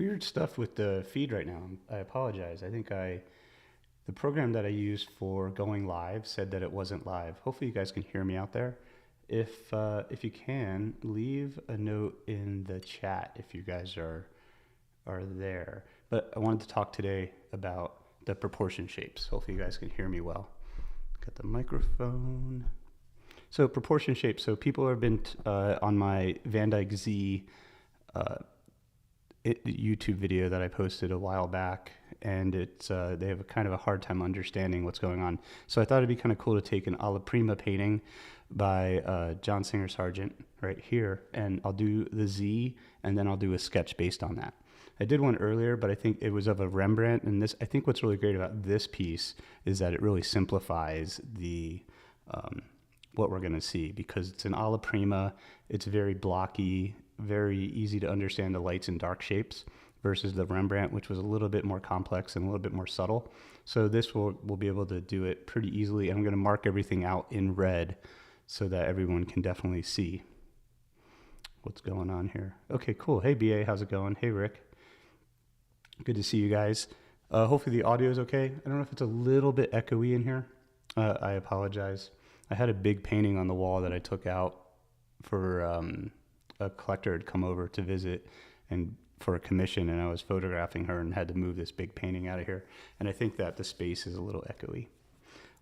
Weird stuff with the feed right now. I apologize. The program that I used for going live said that it wasn't live. Hopefully you guys can hear me out there. If you can, leave a note in the chat if you guys are there. But I wanted to talk today about the proportion shapes. Hopefully you guys can hear me well. Got the microphone. So proportion shapes. So people have been on my Van Dyke Z YouTube video that I posted a while back, and they have a kind of a hard time understanding what's going on. So I thought it'd be kind of cool to take an alla prima painting by John Singer Sargent right here, and I'll do the Z, and then I'll do a sketch based on that. I did one earlier, but I think it was of a Rembrandt, and I think what's really great about this piece is that it really simplifies the what we're going to see, because it's an alla prima. It's very blocky, very easy to understand the lights and dark shapes, versus the Rembrandt, which was a little bit more complex and a little bit more subtle. So this we'll be able to do it pretty easily. And I'm going to mark everything out in red so that everyone can definitely see what's going on here. Okay, cool. Hey, BA, how's it going? Hey, Rick. Good to see you guys. Hopefully the audio is okay. I don't know if it's a little bit echoey in here. I apologize. I had a big painting on the wall that I took out for a collector had come over to visit and for a commission, and I was photographing her and had to move this big painting out of here. And I think that the space is a little echoey.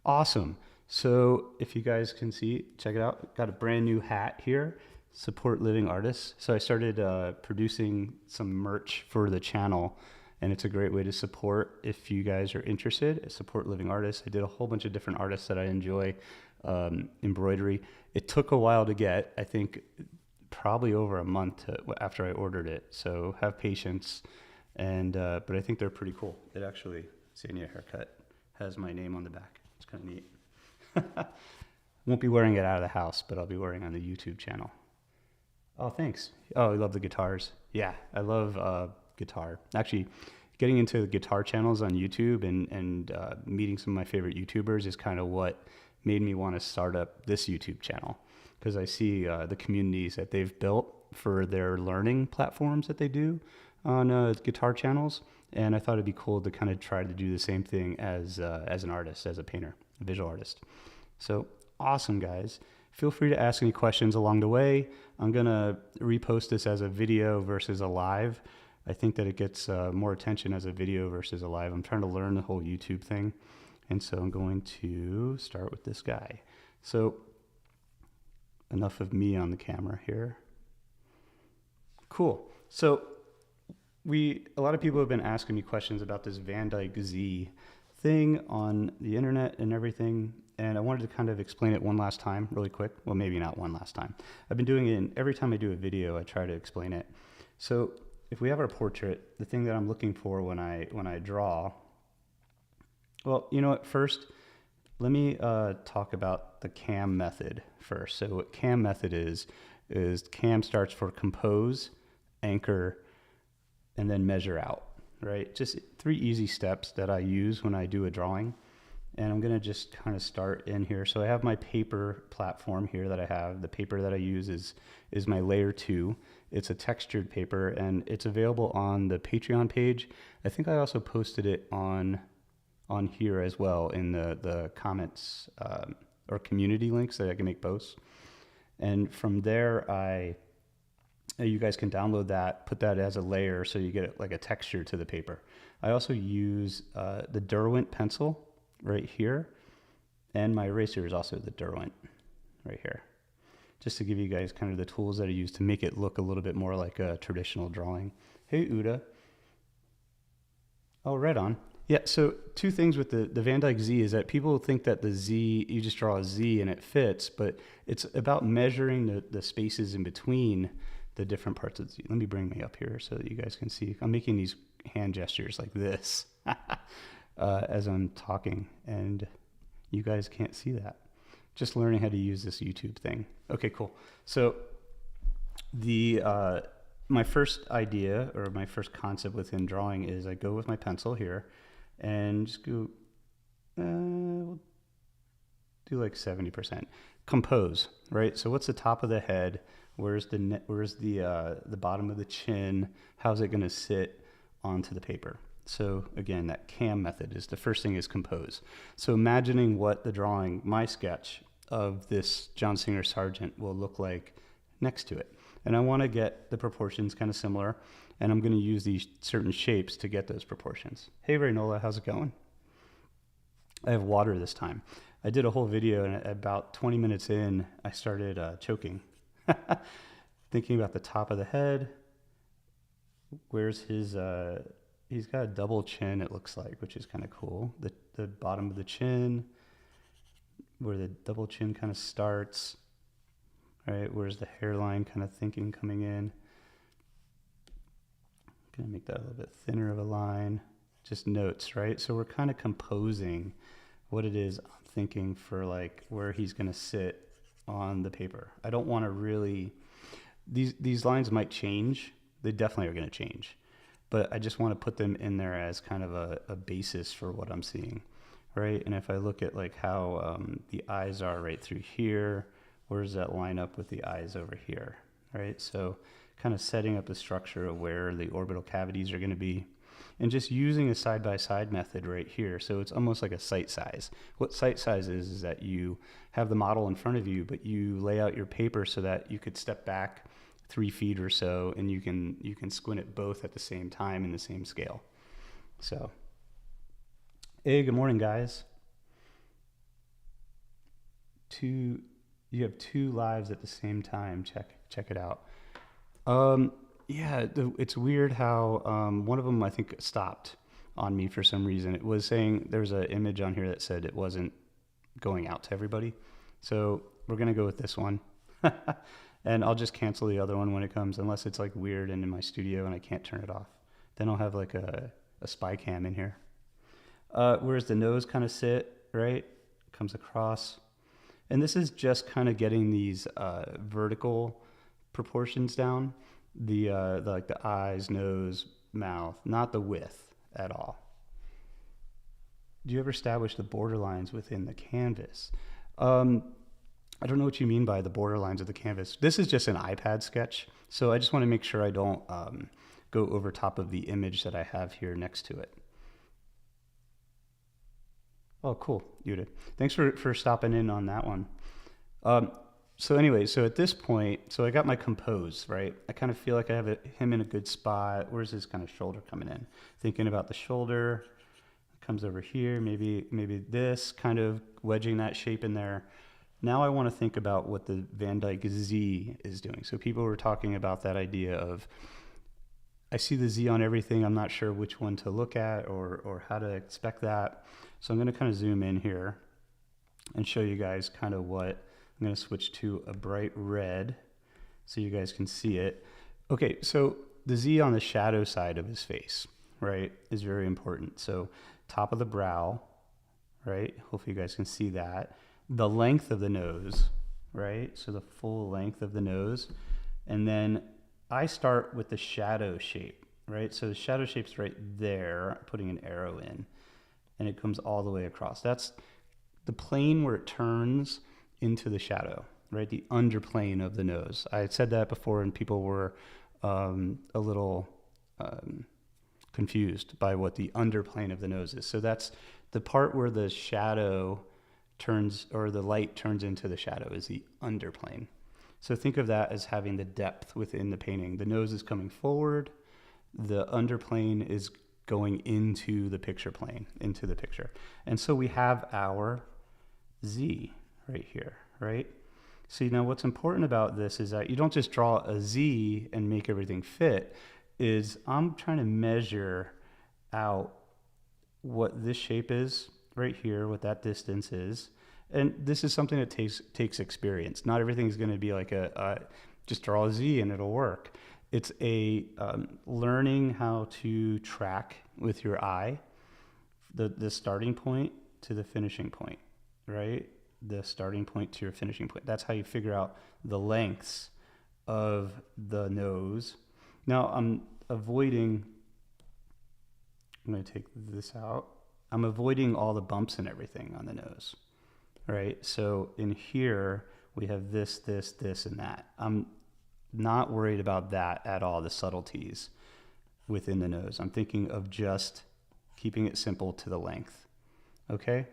Awesome. So if you guys can see, check it out. Got a brand new hat here. Support living artists. So I started producing some merch for the channel, and it's a great way to support if you guys are interested. Support living artists. I did a whole bunch of different artists that I enjoy. Embroidery. It took a while to get. I think probably over a month after I ordered it. So have patience. And but I think they're pretty cool. It actually, Sanya haircut, has my name on the back. It's kind of neat. Won't be wearing it out of the house, but I'll be wearing it on the YouTube channel. Oh, thanks. Oh, I love the guitars. Yeah, I love guitar. Actually, getting into the guitar channels on YouTube and meeting some of my favorite YouTubers is kind of what made me want to start up this YouTube channel, because I see the communities that they've built for their learning platforms that they do on guitar channels, and I thought it'd be cool to kind of try to do the same thing as an artist, as a painter, a visual artist. So awesome, guys. Feel free to ask any questions along the way. I'm gonna repost this as a video versus a live. I think that it gets more attention as a video versus a live. I'm trying to learn the whole YouTube thing. And so I'm going to start with this guy. So enough of me on the camera here. Cool. So a lot of people have been asking me questions about this Van Dyke Z thing on the internet and everything. And I wanted to kind of explain it one last time really quick. Well, maybe not one last time. I've been doing it, and every time I do a video, I try to explain it. So if we have our portrait, the thing that I'm looking for when I draw, well, you know what, first, let me talk about the CAM method first. So what CAM method is CAM starts for compose, anchor, and then measure out, right? Just 3 easy steps that I use when I do a drawing. And I'm gonna just kind of start in here. So I have my paper platform here that I have. The paper that I use is my layer 2. It's a textured paper, and it's available on the Patreon page. I think I also posted it on here as well in the comments or community links that I can make posts. And from there, you guys can download that, put that as a layer so you get like a texture to the paper. I also use the Derwent pencil right here, and my eraser is also the Derwent right here, just to give you guys kind of the tools that I use to make it look a little bit more like a traditional drawing. Hey, Uda. Oh, right on. Yeah, so 2 things with the Van Dyke Z is that people think that the Z, you just draw a Z and it fits, but it's about measuring the spaces in between the different parts of the Z. Let me bring me up here so that you guys can see. I'm making these hand gestures like this as I'm talking, and you guys can't see that. Just learning how to use this YouTube thing. Okay, cool. So my first idea, or my first concept within drawing, is I go with my pencil here and just go, we'll do like 70%. Compose, right? So what's the top of the head? Where's the bottom of the chin? How's it going to sit? onto the paper. So again, that CAM method is the first thing is compose. So imagining what the drawing, my sketch of this John Singer Sargent will look like next to it. And I want to get the proportions kind of similar, and I'm going to use these certain shapes to get those proportions. Hey Raynola, how's it going? I have water this time. I did a whole video, and about 20 minutes in, I started choking. Thinking about the top of the head. Where's his, he's got a double chin, it looks like, which is kind of cool. The bottom of the chin, where the double chin kind of starts, right? Where's the hairline kind of thinking coming in? Gonna make that a little bit thinner of a line. Just notes, right? So we're kind of composing what it is I'm thinking for like where he's gonna sit on the paper. I don't want to really, these lines might change. They definitely are gonna change, but I just want to put them in there as kind of a basis for what I'm seeing, right? And if I look at like how the eyes are right through here, where does that line up with the eyes over here, right? So kind of setting up the structure of where the orbital cavities are going to be, and just using a side-by-side method right here. So it's almost like a sight size. What sight size is that you have the model in front of you, but you lay out your paper so that you could step back 3 feet or so, and you can squint at both at the same time in the same scale. So, hey, good morning, guys. You have 2 lives at the same time. Check it out. Yeah, it's weird how one of them I think stopped on me for some reason. It was saying there's an image on here that said it wasn't going out to everybody. So we're gonna go with this one. And I'll just cancel the other one when it comes, unless it's like weird and in my studio and I can't turn it off. Then I'll have like a spy cam in here. Where's the nose kind of sit, right? Comes across. And this is just kind of getting these vertical proportions down. Like the eyes, nose, mouth, not the width at all. Do you ever establish the border lines within the canvas? I don't know what you mean by the border lines of the canvas. This is just an iPad sketch, so I just want to make sure I don't go over top of the image that I have here next to it. Oh, cool, Yuda. Thanks for stopping in on that one. So anyway, so at this point, so I got my compose, right? I kind of feel like I have him in a good spot. Where's his kind of shoulder coming in? Thinking about the shoulder, comes over here, maybe this, kind of wedging that shape in there. Now I want to think about what the Van Dyke Z is doing. So people were talking about that idea of, I see the Z on everything, I'm not sure which one to look at or how to expect that. So I'm going to kind of zoom in here and show you guys kind of what, I'm going to switch to a bright red so you guys can see it. Okay, so the Z on the shadow side of his face, right, is very important. So top of the brow, right, hopefully you guys can see that. The length of the nose, right, so the full length of the nose. And then I start with the shadow shape, right? So the shadow shape's right there, putting an arrow in, and it comes all the way across. That's the plane where it turns into the shadow, right? The underplane of the nose. I had said that before, and people were a little confused by what the underplane of the nose is. So that's the part where the shadow turns, or the light turns into the shadow, is the underplane. So think of that as having the depth within the painting. The nose is coming forward, the underplane is going into the picture plane, into the picture. And so we have our Z right here, right? See, now what's important about this is that you don't just draw a Z and make everything fit, is I'm trying to measure out what this shape is right here, what that distance is. And this is something that takes experience. Not everything is going to be like just draw a Z and it'll work. It's a learning how to track with your eye the starting point to the finishing point, right? The starting point to your finishing point. That's how you figure out the lengths of the nose. Now I'm going to take this out. I'm avoiding all the bumps and everything on the nose, right? So in here, we have this, this, this, and that. I'm not worried about that at all, the subtleties. within the nose. I'm thinking of just keeping it simple to the length. Okay?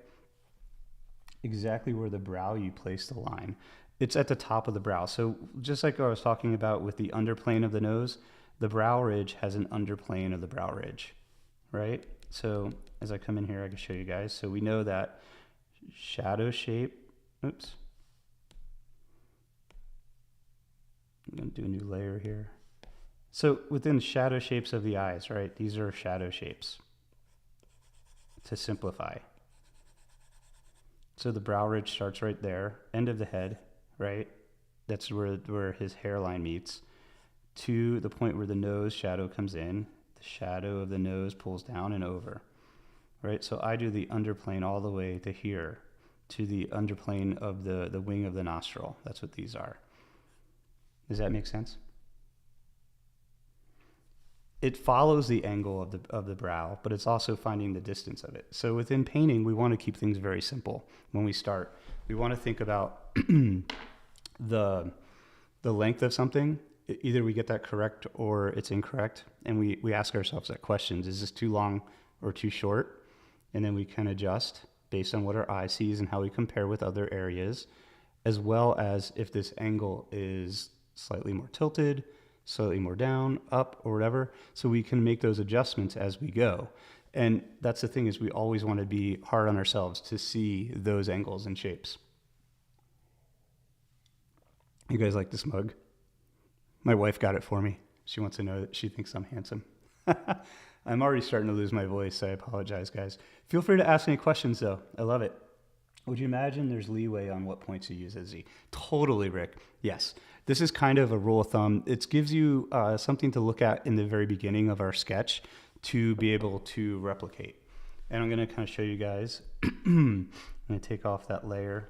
Exactly where the brow you place the line. It's at the top of the brow. So just like I was talking about with the underplane of the nose, the brow ridge has an underplane of the brow ridge, right? So as I come in here, I can show you guys. So we know that shadow shape, oops. I'm gonna do a new layer here. So within shadow shapes of the eyes, right? These are shadow shapes to simplify. So the brow ridge starts right there, end of the head, right? That's where his hairline meets, to the point where the nose shadow comes in. The shadow of the nose pulls down and over, right? So I do the underplane all the way to here, to the underplane of the wing of the nostril. That's what these are. Does that make sense? It follows the angle of the brow, but it's also finding the distance of it. So within painting, we want to keep things very simple when we start. We want to think about the length of something. Either we get that correct or it's incorrect, and we ask ourselves that question: is this too long or too short? And then we can adjust based on what our eye sees and how we compare with other areas, as well as if this angle is slightly more tilted, slightly more down, up, or whatever. So we can make those adjustments as we go. And that's the thing, is we always want to be hard on ourselves to see those angles and shapes. You guys like this mug? My wife got it for me. She wants to know that she thinks I'm handsome. I'm already starting to lose my voice. I apologize, guys. Feel free to ask any questions, though. I love it. Would you imagine there's leeway on what points you use as Z? Totally, Rick. Yes. This is kind of a rule of thumb. It gives you something to look at in the very beginning of our sketch to be able to replicate. And I'm going to kind of show you guys. I'm going to take off that layer,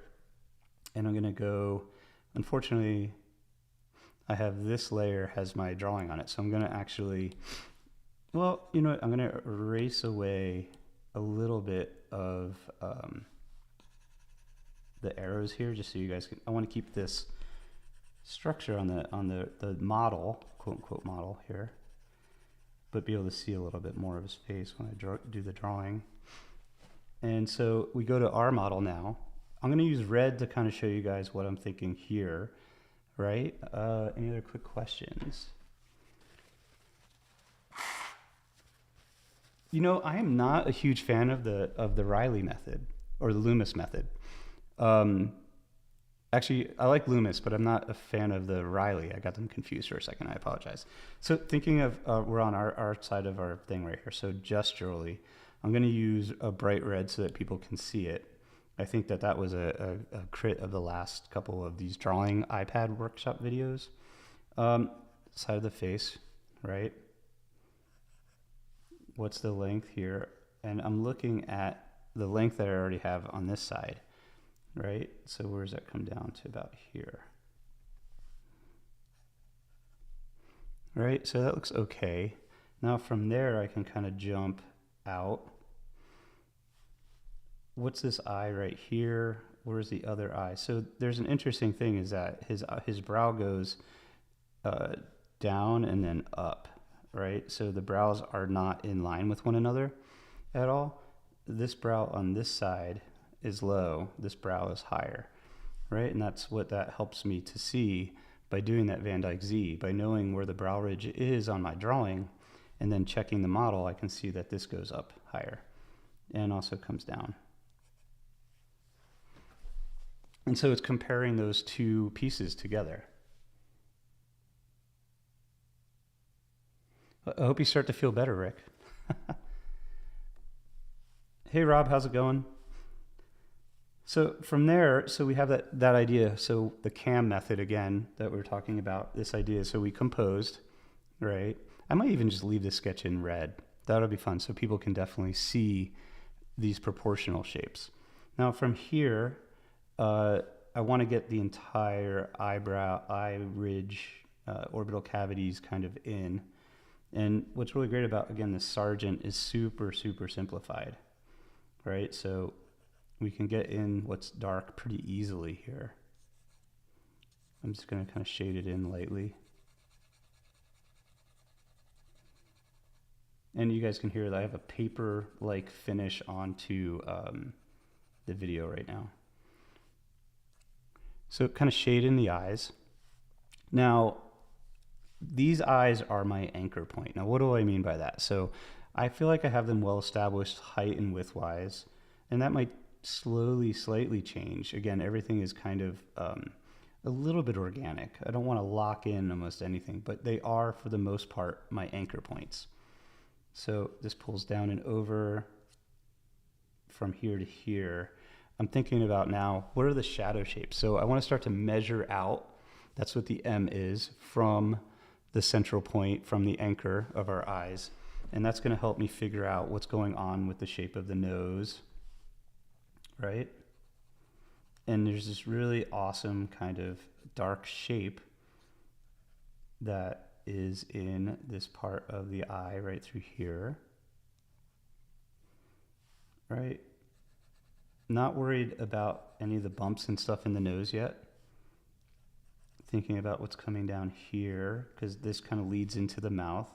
and I'm going to go, unfortunately, I have this layer has my drawing on it. So I'm going to actually, well, you know what? I'm going to erase away a little bit of the arrows here, just so you guys can, I want to keep this structure on the model, quote unquote model here, but be able to see a little bit more of his face when I do the drawing. And so we go to our model now. I'm going to use red to kind of show you guys what I'm thinking here, right? Any other quick questions? You know, I am not a huge fan of the Riley method or the Loomis method. Actually, I like Loomis, but I'm not a fan of the Riley. I got them confused for a second. I apologize. So thinking of, we're on our side of our thing right here. So gesturally, I'm going to use a bright red so that people can see it. I think that was a crit of the last couple of these drawing iPad workshop videos. Side of the face, right? What's the length here? And I'm looking at the length that I already have on this side. Right? So where does that come down to? About here. Right? So that looks okay. Now from there, I can kind of jump out. What's this eye right here? Where's the other eye? So there's an interesting thing, is that his brow goes down and then up, right? So the brows are not in line with one another at all. This brow on this side is low, this brow is higher, right? And that's what that helps me to see by doing that Van Dyke Z. By knowing where the brow ridge is on my drawing and then checking the model, I can see that this goes up higher and also comes down. And so it's comparing those two pieces together. I hope you start to feel better, Rick. Hey, Rob, how's it going? So from there, so we have that idea. So the CAM method again that we were talking about, this idea. So we composed, right? I might even just leave this sketch in red. That'll be fun, so people can definitely see these proportional shapes. Now from here, I want to get the entire eyebrow, eye ridge, orbital cavities kind of in. And what's really great about, again, the Sargent is super, super simplified, right? So we can get in what's dark pretty easily here. I'm just going to kind of shade it in lightly. And you guys can hear that I have a paper-like finish onto the video right now. So kind of shade in the eyes. Now, these eyes are my anchor point. Now, what do I mean by that? So I feel like I have them well established height and width-wise, and that might slowly, slightly change. Again, everything is kind of a little bit organic. I don't want to lock in almost anything, but they are, for the most part, my anchor points. So this pulls down and over from here to here. I'm thinking about now, what are the shadow shapes? So I want to start to measure out, that's what the M is, from the central point, from the anchor of our eyes. And that's going to help me figure out what's going on with the shape of the nose, right? And there's this really awesome kind of dark shape that is in this part of the eye right through here, right? Not worried about any of the bumps and stuff in the nose yet. Thinking about what's coming down here, because this kind of leads into the mouth.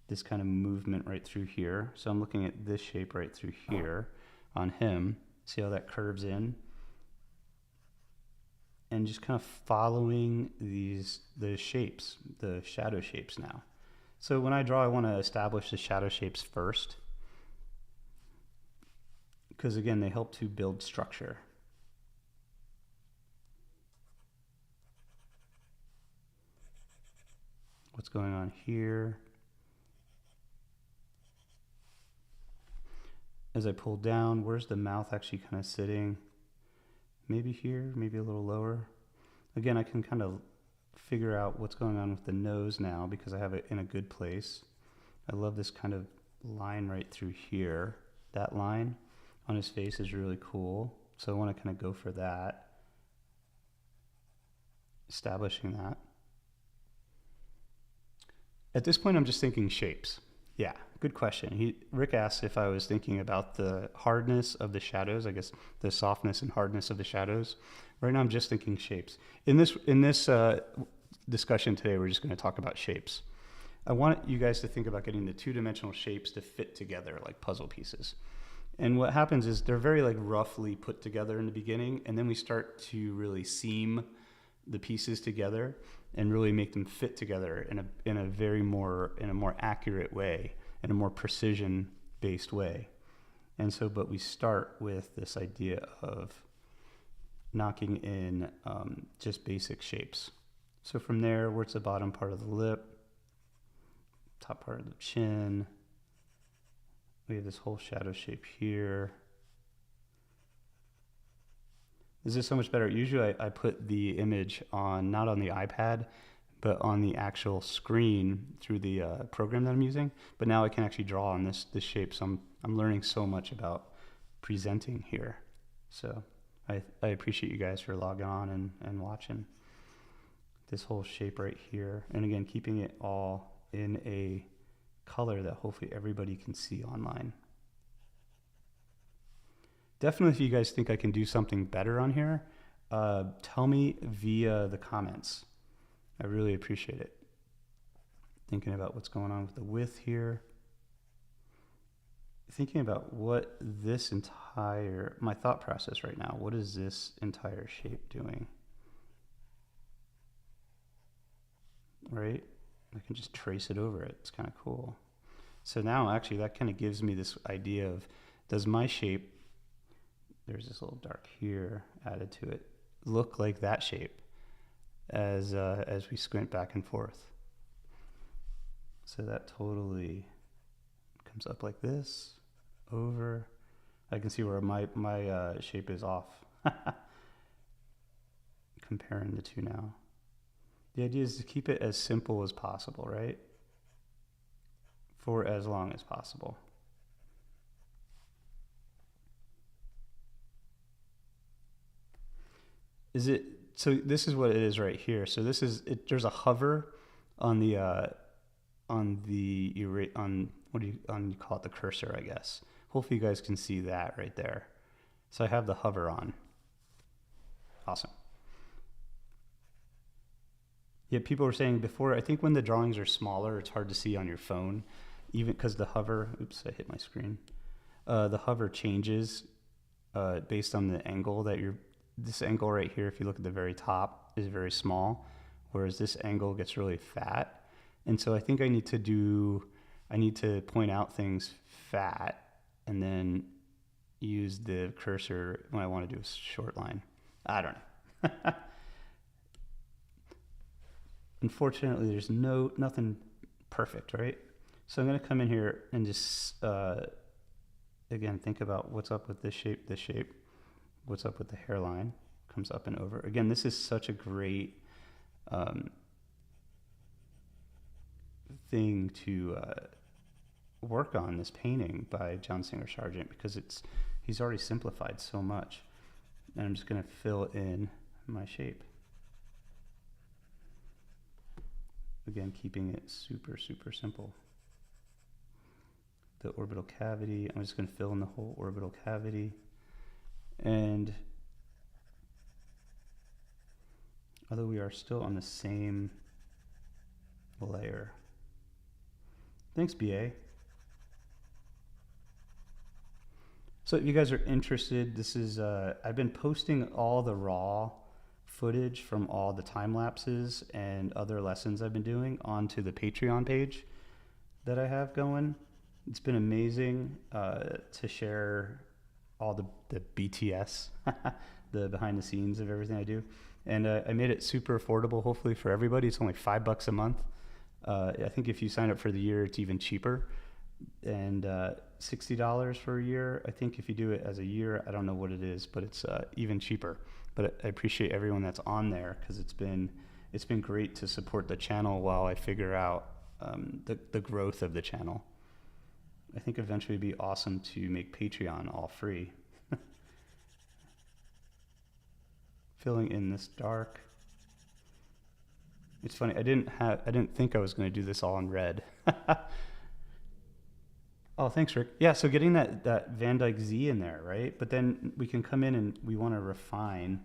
This kind of movement right through here. So I'm looking at this shape right through here on him. See how that curves in? And just kind of following the shapes, the shadow shapes now. So when I draw, I want to establish the shadow shapes first, because again, they help to build structure. What's going on here? As I pull down, where's the mouth actually kind of sitting? Maybe here, maybe a little lower. Again, I can kind of figure out what's going on with the nose now because I have it in a good place. I love this kind of line right through here. That line on his face is really cool. So I want to kind of go for that. Establishing that. At this point, I'm just thinking shapes. Yeah, good question. Rick asked if I was thinking about the hardness of the shadows, I guess the softness and hardness of the shadows. Right now, I'm just thinking shapes. In this discussion today, we're just going to talk about shapes. I want you guys to think about getting the two-dimensional shapes to fit together like puzzle pieces. And what happens is they're very like roughly put together in the beginning, and then we start to really seam the pieces together and really make them fit together in a more accurate way, in a more precision based way. And so, but we start with this idea of knocking in just basic shapes. So from there, where's the bottom part of the lip, top part of the chin, we have this whole shadow shape here. This is so much better. Usually I put the image on, not on the iPad, but on the actual screen through the program that I'm using. But now I can actually draw on this shape. So I'm learning so much about presenting here. So I appreciate you guys for logging on and watching this whole shape right here. And again, keeping it all in a color that hopefully everybody can see online. Definitely, if you guys think I can do something better on here, tell me via the comments. I really appreciate it. Thinking about what's going on with the width here. Thinking about what this my thought process right now, what is this entire shape doing? Right? I can just trace it over it. It's kind of cool. So now actually that kind of gives me this idea of, does my shape, there's this little dark here added to it, look like that shape as we squint back and forth? So that totally comes up like this, over. I can see where my shape is off. Comparing the two now. The idea is to keep it as simple as possible, right? For as long as possible. So this is what it is right here. So this is it. There's a hover on the what do you call it, the cursor, I guess. Hopefully you guys can see that right there. So I have the hover on. Awesome. Yeah, people were saying before, I think when the drawings are smaller, it's hard to see on your phone. even because the hover, oops, I hit my screen. The hover changes based on the angle that this angle right here, if you look at the very top, is very small, whereas this angle gets really fat. And so I think I need to point out things fat and then use the cursor when I want to do a short line. I don't know. Unfortunately, there's nothing perfect, right? So I'm going to come in here and just, again, think about what's up with this shape, what's up with the hairline, comes up and over. Again, this is such a great thing to work on, this painting by John Singer Sargent, because he's already simplified so much. And I'm just going to fill in my shape. Again, keeping it super, super simple. The orbital cavity, I'm just going to fill in the whole orbital cavity. And although we are still on the same layer. Thanks, BA. So if you guys are interested, this is, I've been posting all the raw footage from all the time lapses and other lessons I've been doing onto the Patreon page that I have going. It's been amazing to share all the BTS, the behind the scenes of everything I do. And I made it super affordable, hopefully for everybody. It's only $5 a month. I think if you sign up for the year, it's even cheaper. And $60 for a year. I think if you do it as a year, I don't know what it is, but it's even cheaper. But I appreciate everyone that's on there, because it's been great to support the channel while I figure out the growth of the channel. I think eventually it'd be awesome to make Patreon all free. Filling in this dark. It's funny, I didn't think I was going to do this all in red. Oh, thanks, Rick. Yeah, so getting that Van Dyke Z in there, right? But then we can come in and we want to refine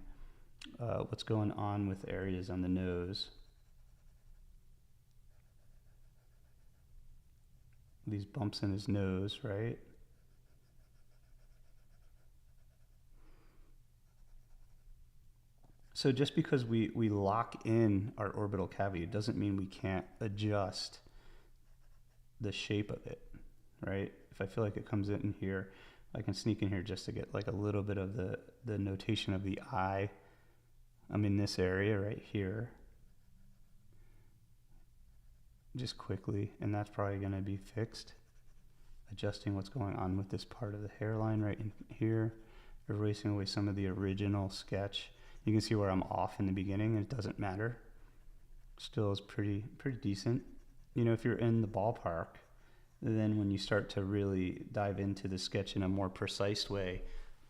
what's going on with areas on the nose. These bumps in his nose, right? So just because we lock in our orbital cavity, it doesn't mean we can't adjust the shape of it, right? If I feel like it comes in here, I can sneak in here just to get like a little bit of the notation of the eye. I'm in this area right here. Just quickly, and that's probably going to be fixed. Adjusting what's going on with this part of the hairline right in here. Erasing away some of the original sketch. You can see where I'm off in the beginning, and it doesn't matter. Still is pretty decent. You know, if you're in the ballpark, then when you start to really dive into the sketch in a more precise way,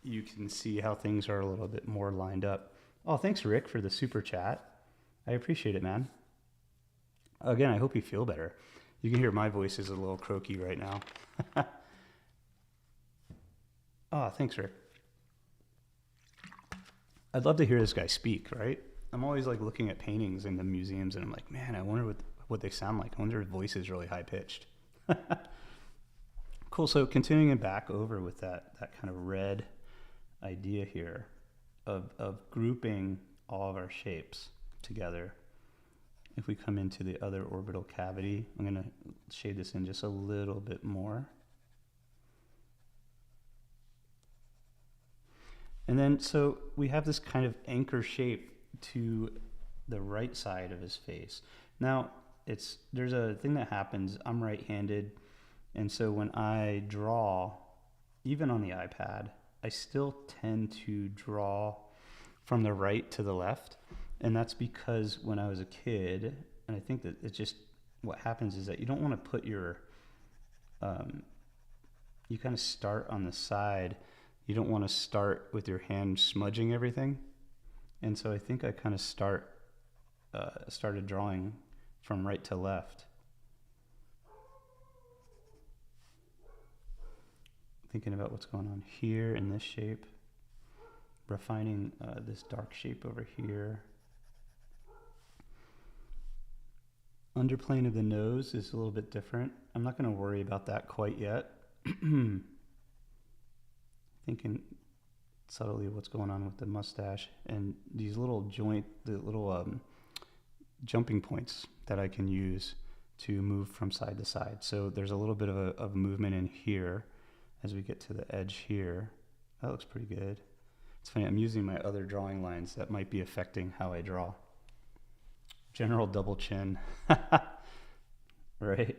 you can see how things are a little bit more lined up. Oh, thanks, Rick, for the super chat. I appreciate it, man. Again, I hope you feel better. You can hear my voice is a little croaky right now. Oh, thanks, Rick. I'd love to hear this guy speak, right? I'm always like looking at paintings in the museums and I'm like, man, I wonder what they sound like. I wonder if voice is really high pitched. Cool, so continuing it back over with that kind of red idea here of grouping all of our shapes together. If we come into the other orbital cavity, I'm going to shade this in just a little bit more. And then, so we have this kind of anchor shape to the right side of his face. Now, there's a thing that happens. I'm right-handed, and so when I draw, even on the iPad, I still tend to draw from the right to the left. And that's because when I was a kid, and I think that it's just what happens is that you don't want to put your, you kind of start on the side. You don't want to start with your hand smudging everything. And so I think I kind of started drawing from right to left. Thinking about what's going on here in this shape. Refining this dark shape over here. underplane of the nose is a little bit different. I'm not going to worry about that quite yet. Thinking subtly what's going on with the mustache and these little the little jumping points that I can use to move from side to side. So there's a little bit of a movement in here as we get to the edge here. That looks pretty good. It's funny, I'm using my other drawing lines that might be affecting how I draw. General double chin. Right?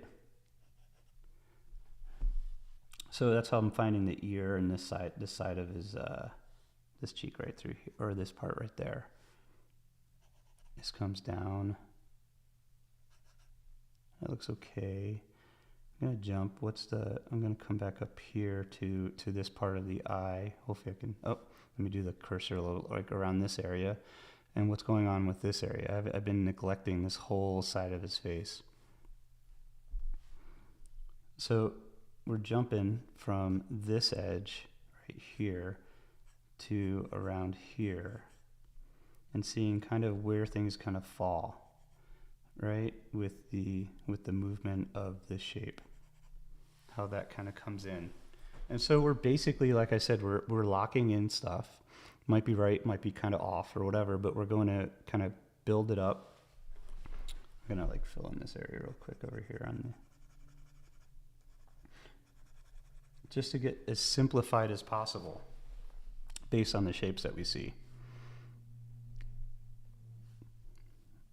So that's how I'm finding the ear and this side of his, this cheek right through here, or this part right there. This comes down. That looks okay. I'm gonna jump. I'm gonna come back up here to this part of the eye. Hopefully I can, let me do the cursor a little, like around this area. And what's going on with this area? I've been neglecting this whole side of his face. So we're jumping from this edge right here to around here and seeing kind of where things kind of fall, right? With the movement of this shape, how that kind of comes in. And so we're basically, like I said, we're locking in stuff. Might be right, might be kind of off or whatever, but we're going to kind of build it up. I'm gonna like fill in this area real quick over here on the, just to get as simplified as possible based on the shapes that we see.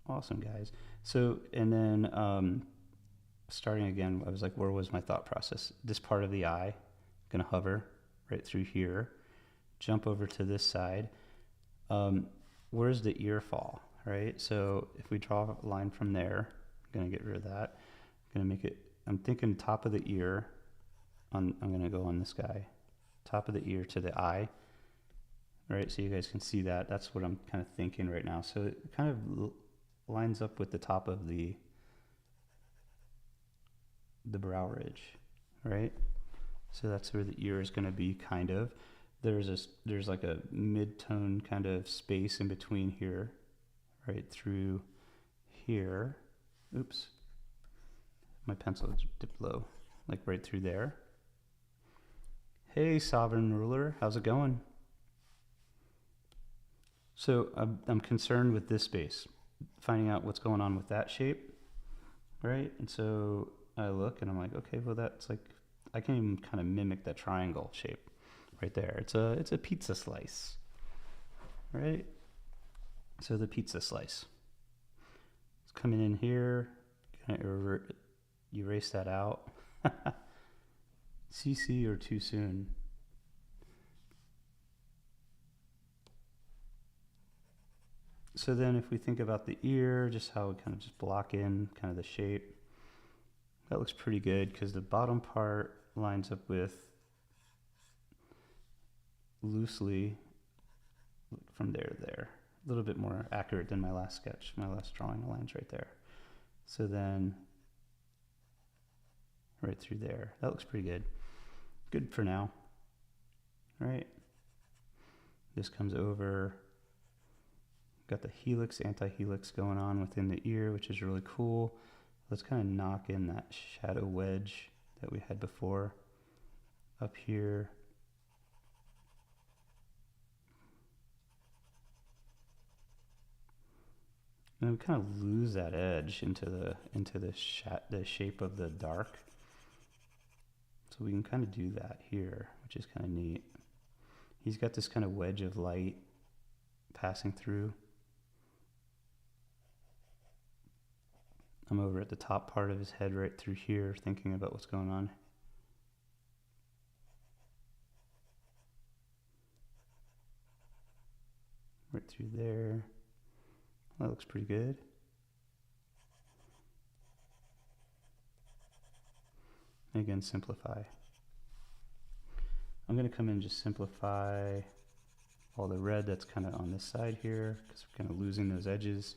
Awesome, guys. So, and then starting again, I was like, where was my thought process? This part of the eye, gonna hover right through here, jump over to this side. Where's the ear fall, right? So if we draw a line from there, I'm gonna get rid of that. I'm gonna make it, I'm thinking top of the ear, I'm gonna go on this guy, top of the ear to the eye, right? So you guys can see that. That's what I'm kind of thinking right now. So it kind of lines up with the top of the brow ridge, right? So that's where the ear is gonna be kind of. There's like a mid-tone kind of space in between here, right through here. Oops, my pencil dipped low, like right through there. Hey, Sovereign Ruler, how's it going? So I'm concerned with this space, finding out what's going on with that shape, right? And so I look and I'm like, okay, well that's like, I can even kind of mimic that triangle shape. Right there, it's a pizza slice, right? So the pizza slice, it's coming in here. Gonna erase that out. CC or too soon. So then, if we think about the ear, just how we kind of just block in kind of the shape, that looks pretty good because the bottom part lines up with loosely from there to there. A little bit more accurate than my last sketch, my last drawing lines right there. So then right through there. That looks pretty good. Good for now. Right? This comes over. Got the helix, anti-helix going on within the ear, which is really cool. Let's kind of knock in that shadow wedge that we had before up here. And we kind of lose that edge into the shape of the dark. So we can kind of do that here, which is kind of neat. He's got this kind of wedge of light passing through. I'm over at the top part of his head right through here, thinking about what's going on. Right through there. That looks pretty good. And again, simplify. I'm going to come in and just simplify all the red that's kind of on this side here, because we're kind of losing those edges.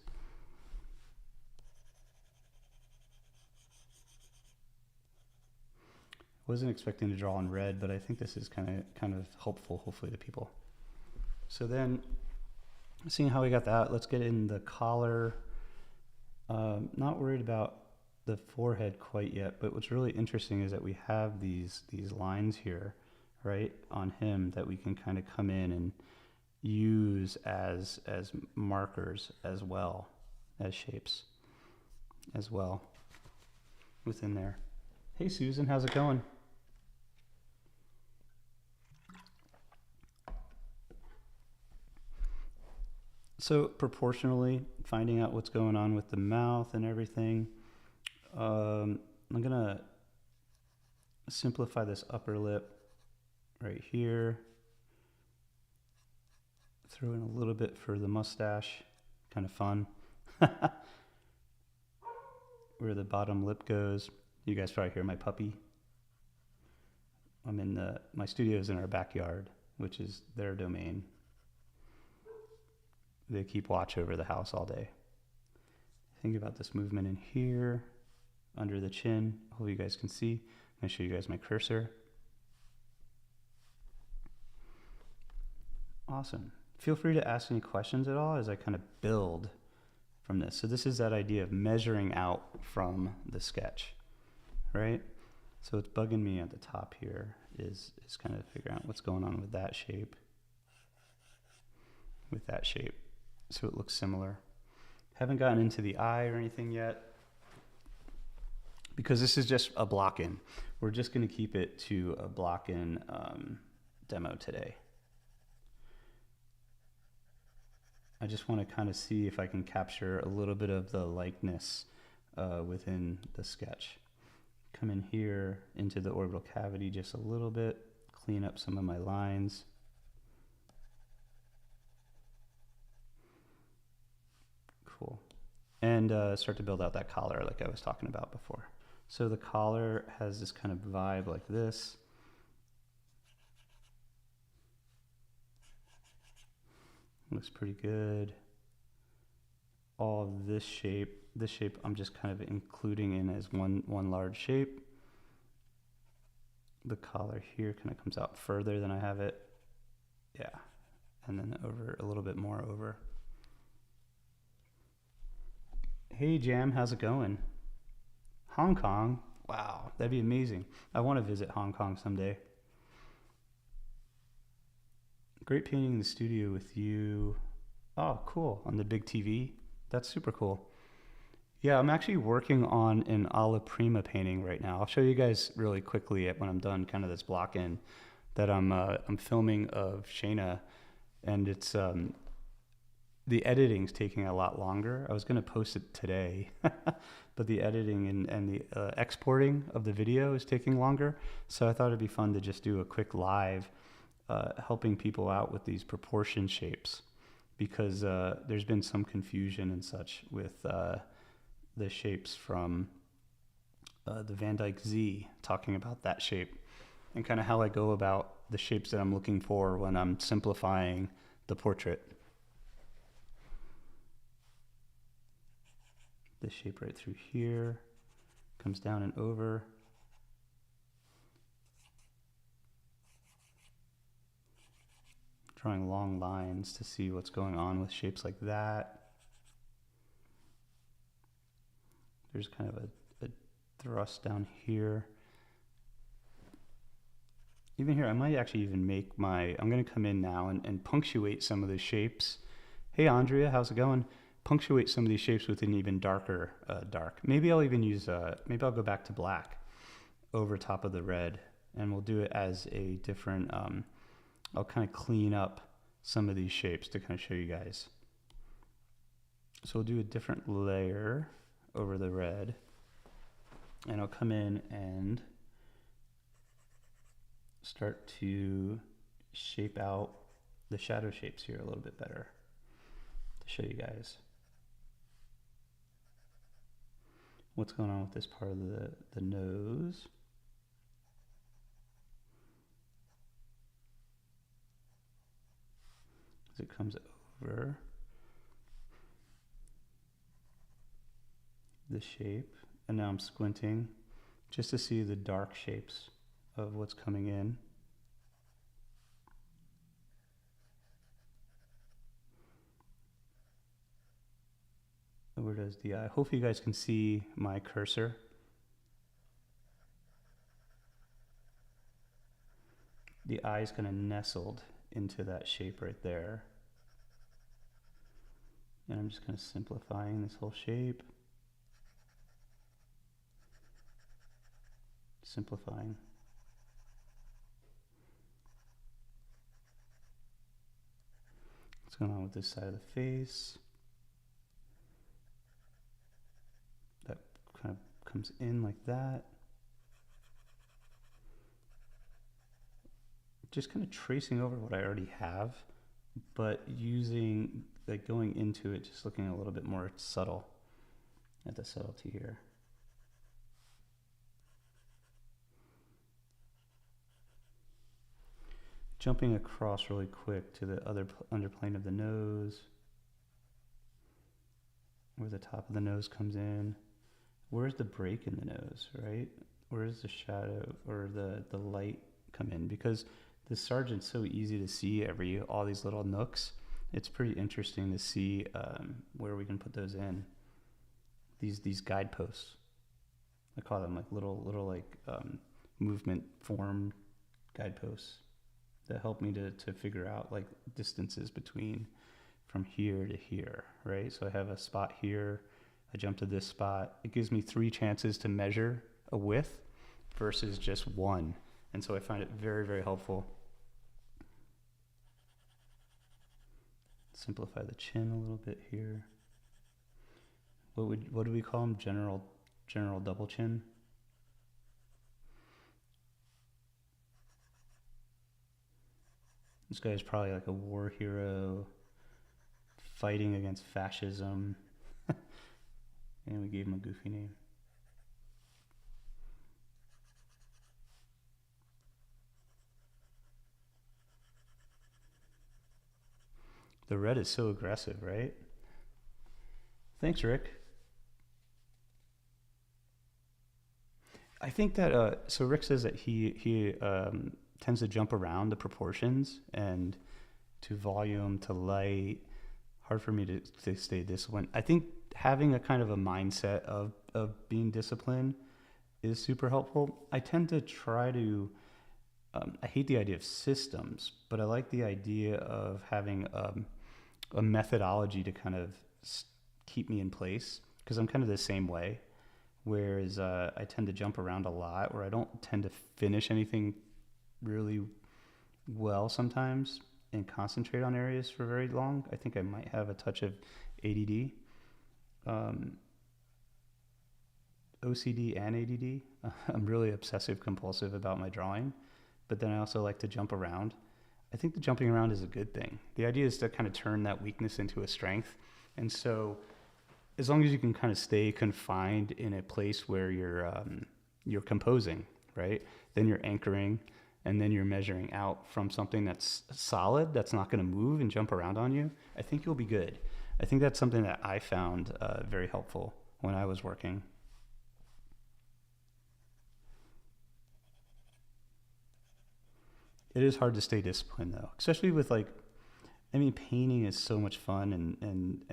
Wasn't expecting to draw in red, but I think this is kind of helpful, hopefully, to people. So then, seeing how we got that, let's get in the collar Not worried about the forehead quite yet, but what's really interesting is that we have these lines here, right, on him that we can kind of come in and use as markers as well as shapes as well within there. Hey Susan, how's it going? So proportionally, finding out what's going on with the mouth and everything. I'm gonna simplify this upper lip right here. Throw in a little bit for the mustache, kind of fun. Where the bottom lip goes. You guys probably hear my puppy. I'm in my studio is in our backyard, which is their domain. They keep watch over the house all day. Think about this movement in here, under the chin. Hopefully you guys can see. I'm gonna show you guys my cursor. Awesome. Feel free to ask any questions at all as I kind of build from this. So this is that idea of measuring out from the sketch, right? So it's bugging me at the top here is kind of figuring out what's going on with that shape, so it looks similar. Haven't gotten into the eye or anything yet because this is just a block-in. We're just going to keep it to a block-in demo today. I just want to kind of see if I can capture a little bit of the likeness within the sketch. Come in here into the orbital cavity just a little bit, clean up some of my lines. Cool. And start to build out that collar like I was talking about before. So the collar has this kind of vibe like this. Looks pretty good. All of this shape I'm just kind of including in as one large shape. The collar here kind of comes out further than I have it. Yeah. And then over a little bit more over. Hey Jam, how's it going? Hong Kong? Wow, that'd be amazing. I want to visit Hong Kong someday. Great painting in the studio with you. Oh, cool. On the big TV. That's super cool. Yeah, I'm actually working on an alla prima painting right now. I'll show you guys really quickly when I'm done kind of this block in that I'm filming of Shana, and it's the editing's taking a lot longer. I was going to post it today, but the editing and the exporting of the video is taking longer. So I thought it'd be fun to just do a quick live helping people out with these proportion shapes, because there's been some confusion and such with the shapes from the Van Dyke Z, talking about that shape and kind of how I go about the shapes that I'm looking for when I'm simplifying the portrait. This shape right through here comes down and over. Drawing long lines to see what's going on with shapes like that. There's kind of a thrust down here. Even here, I might actually even make I'm going to come in now and punctuate some of the shapes. Hey Andrea, how's it going? Punctuate some of these shapes with an even darker dark. Maybe I'll even use, maybe I'll go back to black over top of the red, and we'll do it as a different, I'll kind of clean up some of these shapes to kind of show you guys. So we'll do a different layer over the red, and I'll come in and start to shape out the shadow shapes here a little bit better to show you guys what's going on with this part of the nose. As it comes over the shape, and now I'm squinting just to see the dark shapes of what's coming in. And we're where does the eye? Hopefully you guys can see my cursor. The eye is kind of nestled into that shape right there. And I'm just kind of simplifying this whole shape. Simplifying. What's going on with this side of the face? That kind of comes in like that. Just kind of tracing over what I already have, but using, like going into it, just looking a little bit more subtle at the subtlety here. Jumping across really quick to the other underplane of the nose, where the top of the nose comes in. Where's the break in the nose, right? Where's the shadow or the light come in? Because the sergeant's so easy to see all these little nooks. It's pretty interesting to see where we can put those in. These guideposts. I call them like little movement form guideposts that help me to figure out like distances between from here to here, right? So I have a spot here, I jump to this spot. It gives me 3 chances to measure a width versus just 1. And so I find it very, very helpful. Simplify the chin a little bit here. What do we call them? General double chin? This guy is probably like a war hero fighting against fascism. And we gave him a goofy name. The red is so aggressive, right? Thanks, Rick. I think that, so Rick says that he tends to jump around the proportions and to volume, to light. Hard for me to stay disciplined. I think having a kind of a mindset of being disciplined is super helpful. I tend to try to, I hate the idea of systems, but I like the idea of having a methodology to kind of keep me in place, because I'm kind of the same way. Whereas I tend to jump around a lot, where I don't tend to finish anything really well sometimes and concentrate on areas for very long. I think I might have a touch of ADD, OCD and ADD. I'm really obsessive compulsive about my drawing, but then I also like to jump around. I think the jumping around is a good thing. The idea is to kind of turn that weakness into a strength. And so as long as you can kind of stay confined in a place where you're composing, right? Then you're anchoring, and then you're measuring out from something that's solid, that's not going to move and jump around on you. I think you'll be good. I think that's something that I found very helpful when I was working. It is hard to stay disciplined though, especially with painting is so much fun, and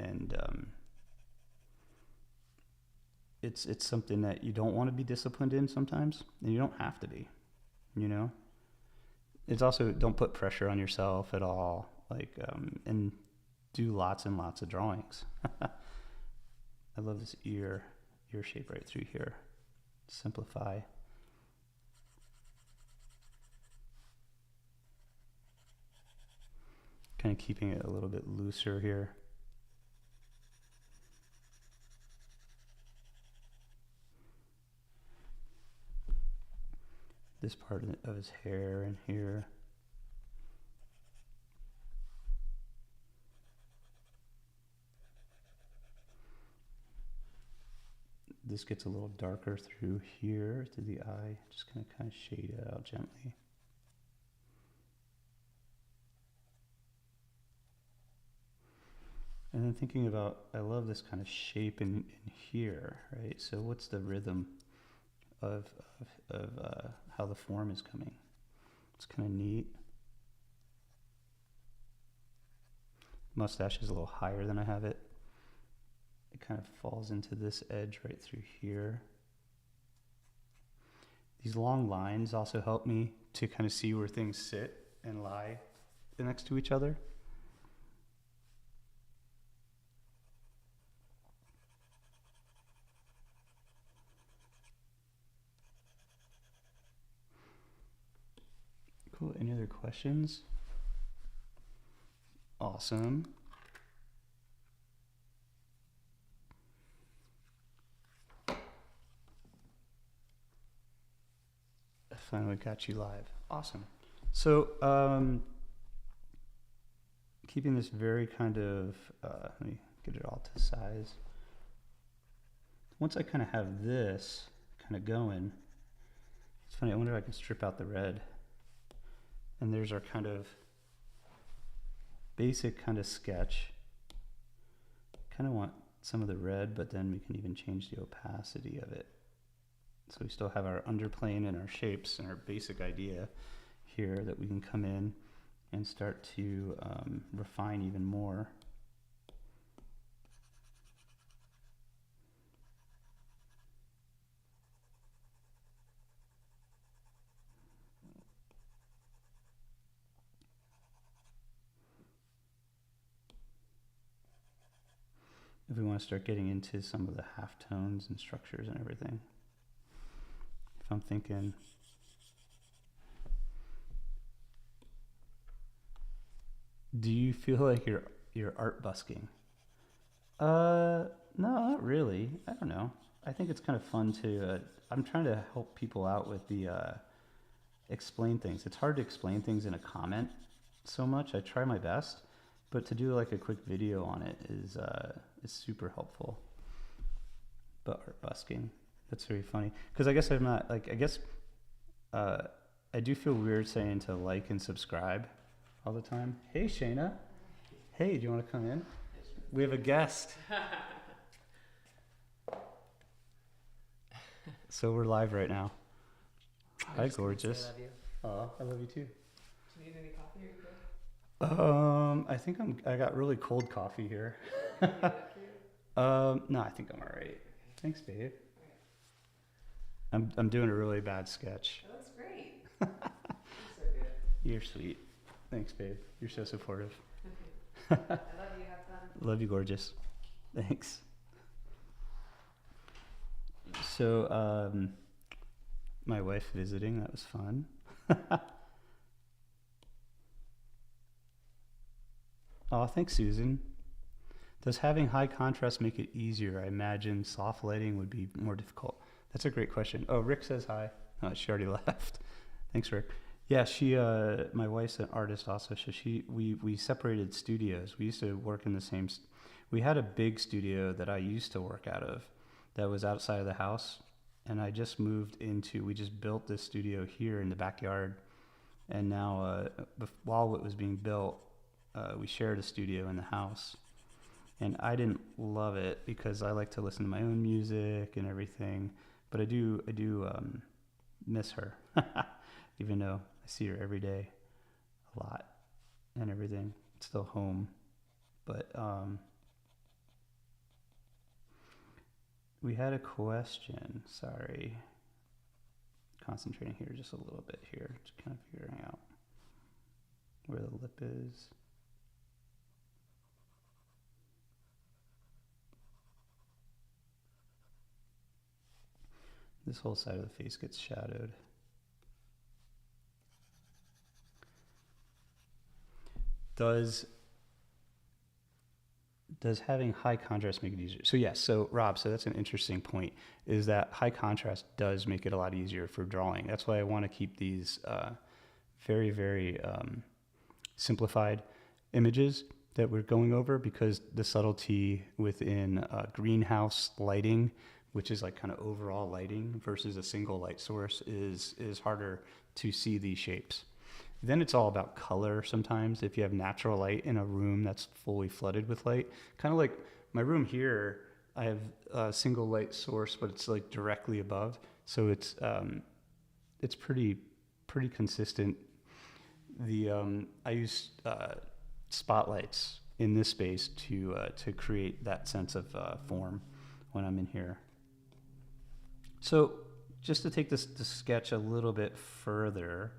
it's something that you don't want to be disciplined in sometimes, and you don't have to be, you know. It's also, don't put pressure on yourself at all, and do lots and lots of drawings. I love this ear shape right through here. Simplify. Kind of keeping it a little bit looser here. This part of his hair in here. This gets a little darker through here to the eye. Just gonna kind of shade it out gently. And then thinking about, I love this kind of shape in here, right? So what's the rhythm of how the form is coming? It's kind of neat. Mustache is a little higher than I have it. it kind of falls into this edge right through here. These long lines also help me to kind of see where things sit and lie next to each other. Cool. Any other questions? Awesome. I finally got you live. Awesome. So, keeping this very kind of, let me get it all to size. Once I kind of have this kind of going, it's funny, I wonder if I can strip out the red. And there's our kind of basic kind of sketch. Kind of want some of the red, but then we can even change the opacity of it. So we still have our underplane and our shapes and our basic idea here that we can come in and start to refine even more. If we want to start getting into some of the halftones and structures and everything. If I'm thinking, do you feel like you're art busking? No, not really. I don't know. I think it's kind of fun to. I'm trying to help people out with the explain things. It's hard to explain things in a comment so much. I try my best, but to do like a quick video on it is super helpful. But art busking, that's very funny. Because I guess I'm not like. I guess I do feel weird saying to like and subscribe all the time. Hey, Shana. Hey, do you want to come in? We have a guest. So we're live right now. Hi, gorgeous. I love you. Oh, I love you too. Do you need any coffee? Are you good? I think I got really cold coffee here. Can I get it for you? No, I think I'm all right. Thanks, babe. I'm doing a really bad sketch. That looks great. You're so good. You're sweet. Thanks, babe. You're so supportive. I love you. Have fun. Love you, gorgeous. Thanks. So, my wife visiting, that was fun. Oh, thanks, Susan. Does having high contrast make it easier? I imagine soft lighting would be more difficult. That's a great question. Oh, Rick says hi. Oh, she already left. Thanks, Rick. Yeah, she, my wife's an artist also, so we separated studios. We used to work in the same, we had a big studio that I used to work out of that was outside of the house, and I just moved into, we just built this studio here in the backyard, and now, while it was being built, we shared a studio in the house, and I didn't love it because I like to listen to my own music and everything, but I do miss her, even though I see her every day, a lot, and everything. It's still home, but we had a question. Sorry, concentrating here just a little bit here, just kind of figuring out where the lip is. This whole side of the face gets shadowed. Does having high contrast make it easier? So yes, so Rob, so that's an interesting point, is that high contrast does make it a lot easier for drawing. That's why I want to keep these very, very simplified images that we're going over, because the subtlety within greenhouse lighting, which is like kind of overall lighting versus a single light source, is harder to see these shapes. Then it's all about color sometimes. If you have natural light in a room that's fully flooded with light, kind of like my room here, I have a single light source, but it's like directly above. So it's pretty consistent. I use spotlights in this space to create that sense of form when I'm in here. So just to take this sketch a little bit further,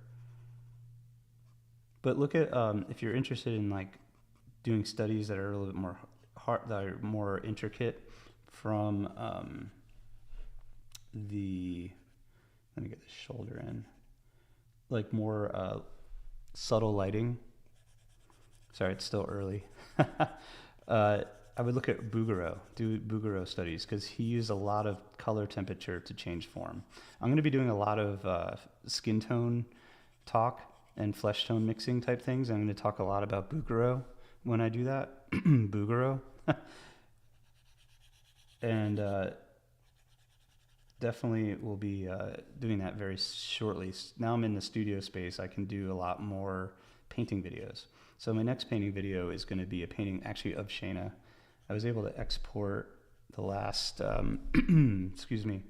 but look at if you're interested in like doing studies that are a little bit more hard, that are more intricate from let me get the shoulder in, like more subtle lighting. Sorry, it's still early. I would look at do Bouguereau studies, because he used a lot of color temperature to change form. I'm going to be doing a lot of skin tone talk and flesh tone mixing type things. I'm going to talk a lot about Bouguereau when I do that. Bouguereau. And definitely will be doing that very shortly. Now I'm in the studio space, I can do a lot more painting videos. So my next painting video is going to be a painting actually of Shana. I was able to export the last, excuse me,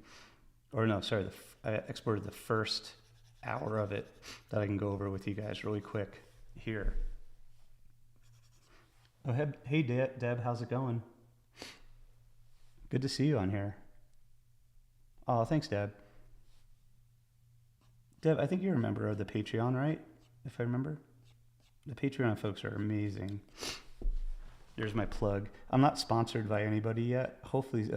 or no, sorry, I exported the first hour of it that I can go over with you guys really quick here. Oh, hey Deb, how's it going? Good to see you on here. Oh, thanks, Deb. Deb, I think you're a member of the Patreon, right? If I remember. The Patreon folks are amazing. There's my plug. I'm not sponsored by anybody yet. Hopefully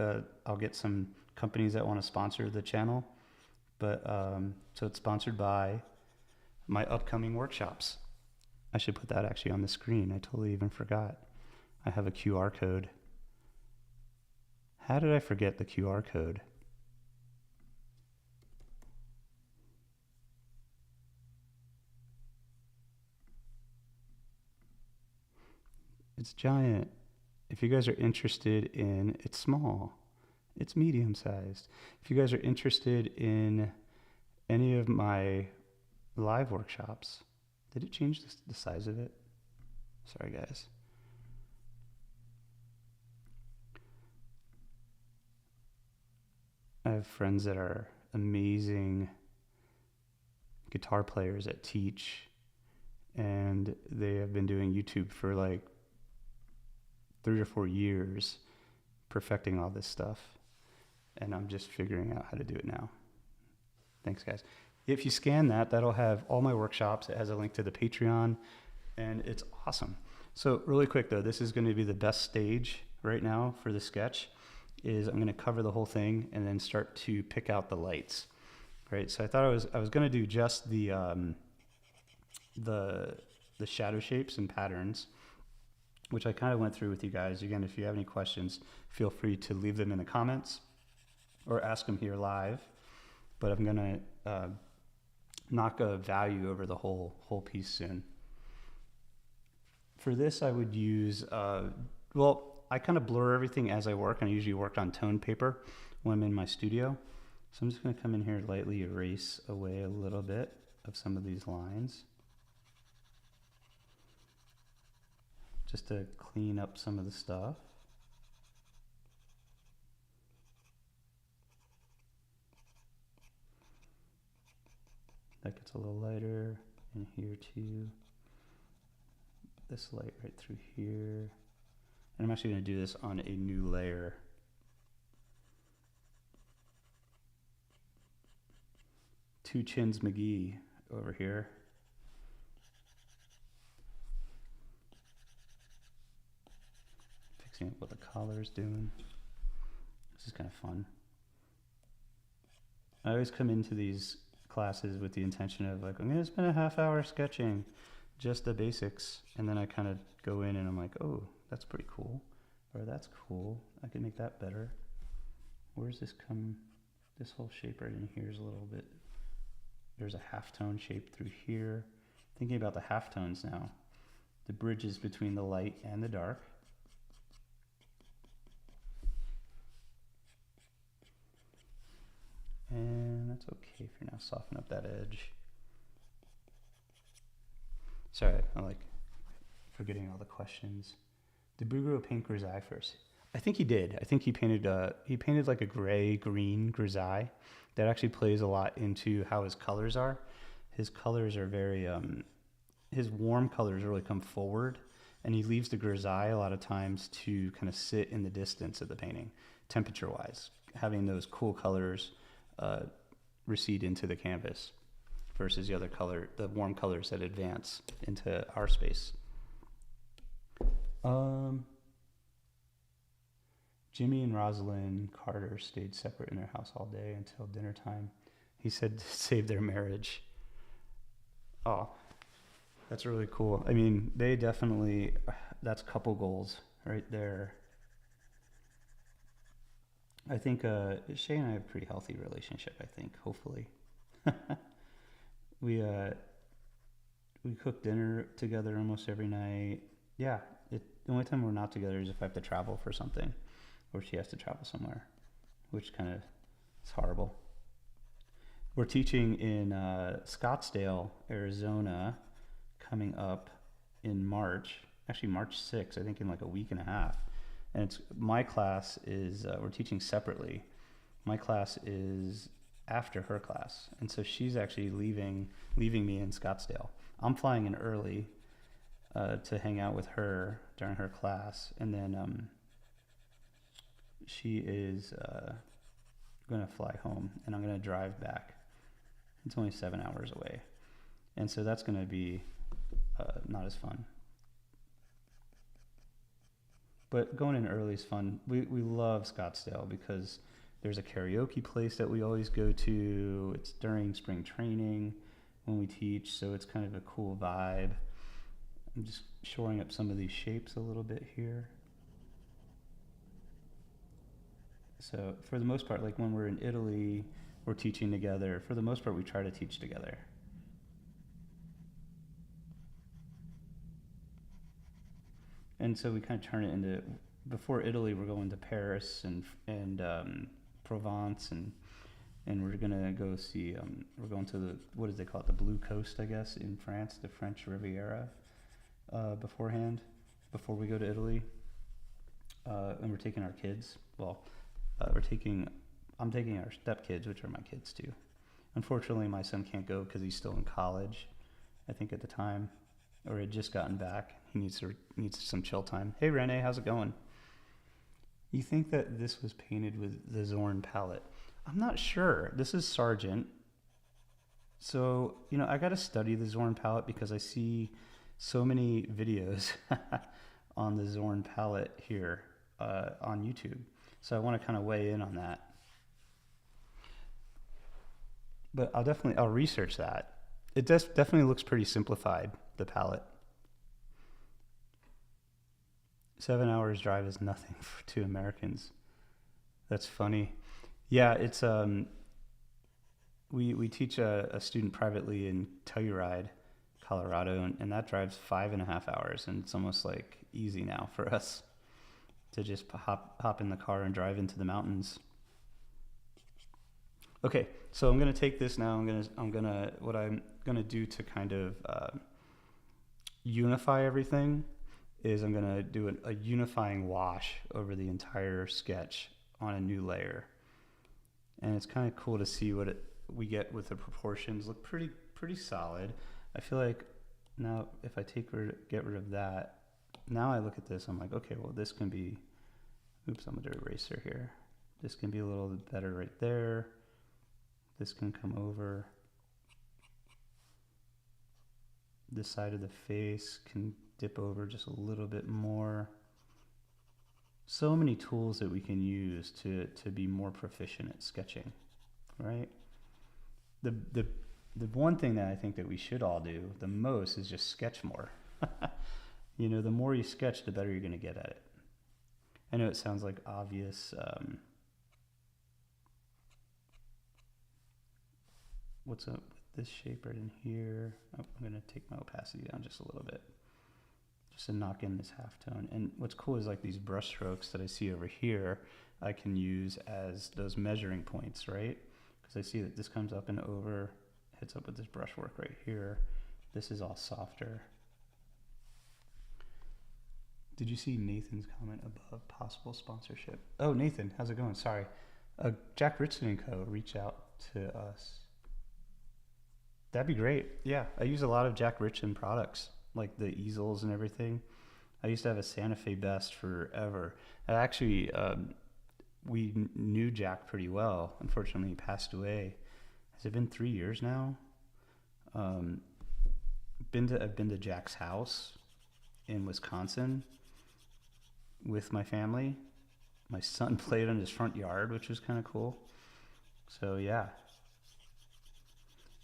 I'll get some companies that want to sponsor the channel. But so it's sponsored by my upcoming workshops. I should put that actually on the screen. I totally even forgot. I have a QR code. How did I forget the QR code? It's giant. If you guys are interested in, it's small. It's medium sized. If you guys are interested in any of my live workshops, did it change the size of it? Sorry, guys. I have friends that are amazing guitar players that teach, and they have been doing YouTube for like 3 or 4 years, perfecting all this stuff. And I'm just figuring out how to do it now. Thanks, guys. If you scan that, that'll have all my workshops. It has a link to the Patreon, and it's awesome. So really quick though, this is going to be the best stage right now for the sketch. Is I'm going to cover the whole thing and then start to pick out the lights. Right. So I thought I was going to do just the shadow shapes and patterns, which I kind of went through with you guys. Again, if you have any questions, feel free to leave them in the comments or ask them here live. But I'm going to knock a value over the whole piece soon. For this, I would use, I kind of blur everything as I work. I usually work on tone paper when I'm in my studio. So I'm just going to come in here and lightly erase away a little bit of some of these lines, just to clean up some of the stuff. That gets a little lighter in here too. This light right through here. And I'm actually going to do this on a new layer. Two Chins McGee over here. Fixing up what the collar's doing. This is kind of fun. I always come into these classes with the intention of like, I'm going to spend a half hour sketching just the basics. And then I kind of go in and I'm like, oh, that's pretty cool. Or that's cool. I can make that better. Where's this come? This whole shape right in here is a little bit, there's a halftone shape through here. Thinking about the halftones now. The bridges between the light and the dark. And that's okay for now. Soften up that edge. Sorry, I'm like forgetting all the questions. Did Bouguereau paint grisaille first? I think he did. I think he painted like a gray-green grisaille. That actually plays a lot into how his colors are. His colors are very, his warm colors really come forward, And he leaves the grisaille a lot of times to kind of sit in the distance of the painting, temperature-wise, having those cool colors recede into the canvas versus the warm colors that advance into our space. Jimmy and Rosalind Carter stayed separate in their house all day until dinner time. He said to save their marriage. Oh, that's really cool. I mean, they definitely, that's couple goals right there. I think Shay and I have a pretty healthy relationship, I think, hopefully. We cook dinner together almost every night. Yeah, the only time we're not together is if I have to travel for something, or she has to travel somewhere, which kind of is horrible. We're teaching in Scottsdale, Arizona, coming up in March, actually March 6th, I think in like a week and a half. And it's my class is, we're teaching separately. My class is after her class. And so she's actually leaving me in Scottsdale. I'm flying in early to hang out with her during her class. And then she is going to fly home and I'm going to drive back. It's only 7 hours away. And so that's going to be not as fun. But going in early is fun. We love Scottsdale because there's a karaoke place that we always go to. It's during spring training when we teach, so it's kind of a cool vibe. I'm just shoring up some of these shapes a little bit here. So for the most part, like when we're in Italy, we're teaching together. For the most part, we try to teach together. And so we kind of turn it into, before Italy, we're going to Paris and Provence, and we're gonna go see. We're going to the, what do they call it? The Blue Coast, I guess, in France, the French Riviera. Beforehand, before we go to Italy, and we're taking our kids. Well, I'm taking our stepkids, which are my kids too. Unfortunately, my son can't go because he's still in college, I think at the time, or had just gotten back. He needs some chill time. Hey, Renee, how's it going? You think that this was painted with the Zorn palette? I'm not sure. This is Sargent. So, I got to study the Zorn palette because I see so many videos on the Zorn palette here on YouTube. So I want to kind of weigh in on that. But I'll research that. It definitely looks pretty simplified, the palette. 7 hours drive is nothing to Americans. That's funny. Yeah, it's we teach a student privately in Telluride, Colorado, and that drives 5.5 hours, and it's almost like easy now for us to just hop in the car and drive into the mountains. Okay, so I'm gonna take this now. What I'm gonna do to kind of unify everything is I'm gonna do a unifying wash over the entire sketch on a new layer, and it's kind of cool to see what we get with the proportions. Look pretty solid. I feel like now if I get rid of that, now I look at this, I'm like, okay, well this can be. Oops, I'm gonna do eraser here. This can be a little bit better right there. This can come over. This side of the face can dip over just a little bit more. So many tools that we can use to be more proficient at sketching, right? The one thing that I think that we should all do the most is just sketch more. The more you sketch, the better you're gonna get at it. I know it sounds like obvious. What's up with this shape right in here? Oh, I'm going to take my opacity down just a little bit, just to knock in this halftone. And what's cool is like these brush strokes that I see over here, I can use as those measuring points, right? Because I see that this comes up and over, hits up with this brushwork right here. This is all softer. Did you see Nathan's comment above possible sponsorship? Oh, Nathan, how's it going? Sorry. Jack Richardson & Co. reached out to us. That'd be great. Yeah, I use a lot of Jack Richardson products, like the easels and everything. I used to have a Santa Fe Best forever. I actually, we knew Jack pretty well. Unfortunately, he passed away. Has it been 3 years now? I've been to Jack's house in Wisconsin with my family. My son played on his front yard, which was kind of cool. So yeah,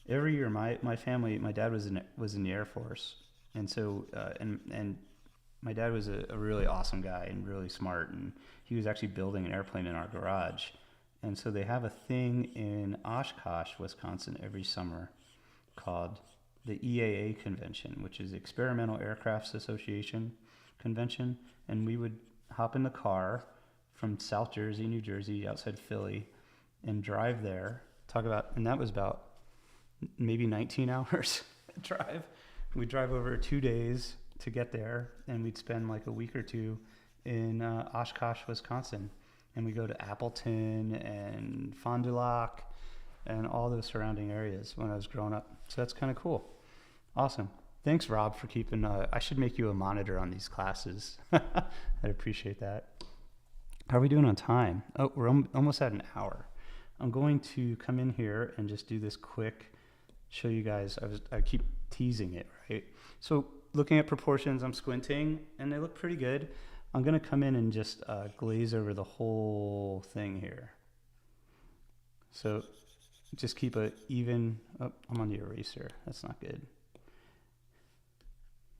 every year my family, my dad was in the Air Force, and so and my dad was a really awesome guy and really smart, and he was actually building an airplane in our garage. And so they have a thing in Oshkosh, Wisconsin, every summer called the EAA convention, which is Experimental Aircrafts Association convention. And we would hop in the car from South Jersey, New Jersey, outside Philly, and drive there. And that was about maybe 19 hours drive. We'd drive over 2 days to get there, and we'd spend like a week or two in Oshkosh, Wisconsin. And we go to Appleton and Fond du Lac and all those surrounding areas when I was growing up. So that's kind of cool. Awesome. Thanks, Rob, for keeping... I should make you a monitor on these classes. I'd appreciate that. How are we doing on time? Oh, we're almost at an hour. I'm going to come in here and just do this quick, show you guys. I keep teasing it, right? So looking at proportions, I'm squinting, and they look pretty good. I'm going to come in and just glaze over the whole thing here. So just keep a even... Oh, I'm on the eraser. That's not good.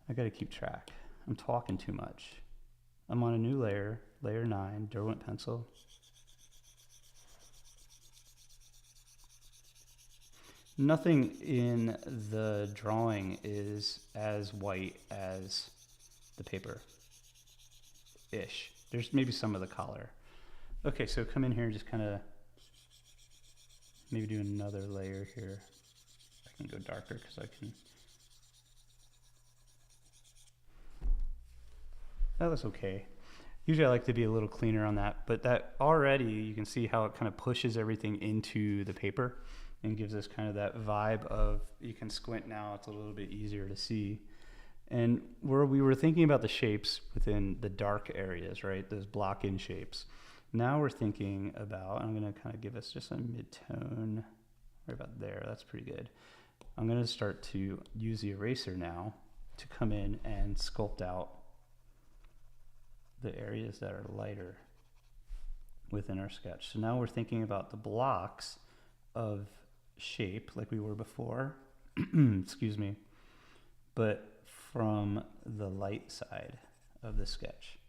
I got to keep track. I'm talking too much. I'm on a new layer, layer 9, Derwent pencil. Nothing in the drawing is as white as the paper-ish. There's maybe some of the color. Okay, so come in here and just kind of maybe do another layer here. I can go darker because I can... That looks okay. Usually I like to be a little cleaner on that, but that already you can see how it kind of pushes everything into the paper and gives us kind of that vibe of, you can squint now, it's a little bit easier to see. And we were thinking about the shapes within the dark areas, right? Those block-in shapes. Now we're thinking about, I'm going to kind of give us just a mid-tone right about there. That's pretty good. I'm going to start to use the eraser now to come in and sculpt out the areas that are lighter within our sketch. So now we're thinking about the blocks of shape like we were before, excuse me, but from the light side of the sketch.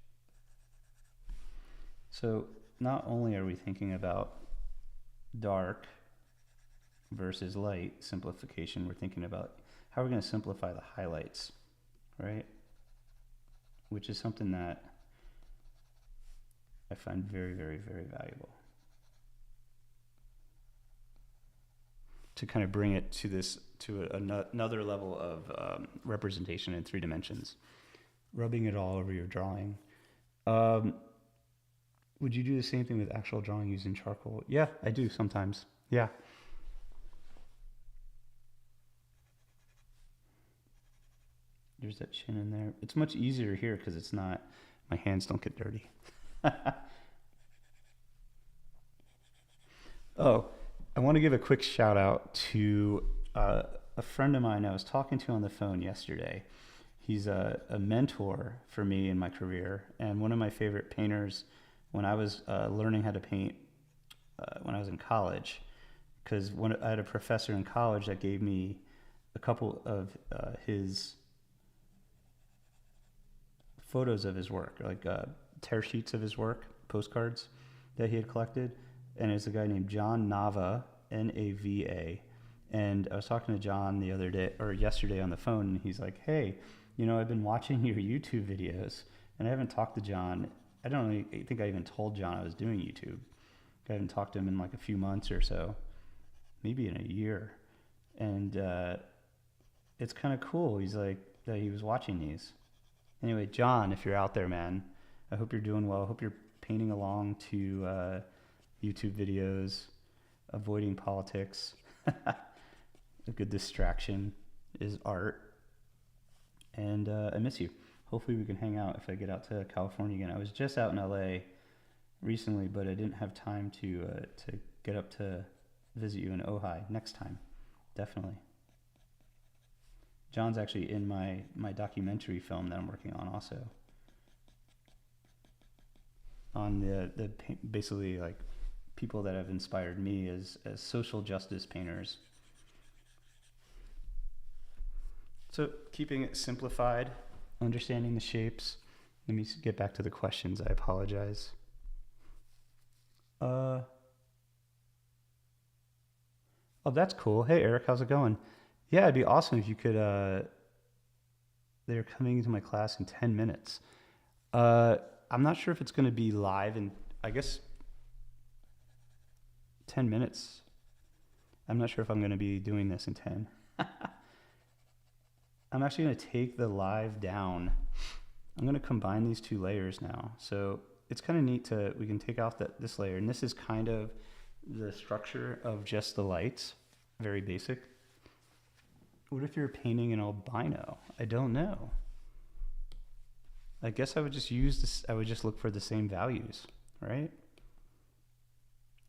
So not only are we thinking about dark versus light simplification, we're thinking about how we're going to simplify the highlights, right? Which is something that I find very, very, very valuable. To kind of bring it to another level of representation in 3 dimensions. Rubbing it all over your drawing. Would you do the same thing with actual drawing using charcoal? Yeah, I do sometimes. Yeah. There's that chin in there. It's much easier here because it's not, my hands don't get dirty. Oh, I want to give a quick shout out to a friend of mine I was talking to on the phone yesterday. He's a mentor for me in my career, and one of my favorite painters when I was learning how to paint when I was in college, because I had a professor in college that gave me a couple of his photos of his work, like tear sheets of his work, postcards that he had collected. And it's a guy named John Nava, N-A-V-A. And I was talking to John the other day, or yesterday on the phone, and he's like, hey, I've been watching your YouTube videos, and I haven't talked to John. I think I even told John I was doing YouTube. I haven't talked to him in like a few months or so, maybe in a year. And it's kind of cool. He's like, that he was watching these. Anyway, John, if you're out there, man, I hope you're doing well. I hope you're painting along to YouTube videos, avoiding politics. A good distraction is art. And I miss you. hopefully we can hang out if I get out to California again. I was just out in LA recently, but I didn't have time to get up to visit you in Ojai. Next time, definitely. John's actually in my documentary film that I'm working on also. On the basically like people that have inspired me as social justice painters. So keeping it simplified, understanding the shapes. Let me get back to the questions. I apologize. Oh, that's cool. Hey, Eric, how's it going? Yeah, it'd be awesome if you could. They're coming into my class in 10 minutes. I'm not sure if it's going to be live, and I guess 10 minutes. I'm not sure if I'm going to be doing this in 10. I'm actually going to take the live down. I'm going to combine these two layers now. So it's kind of neat we can take off this layer, and this is kind of the structure of just the lights, very basic. What if you're painting an albino? I don't know. I guess I would just use this, I would just look for the same values, right?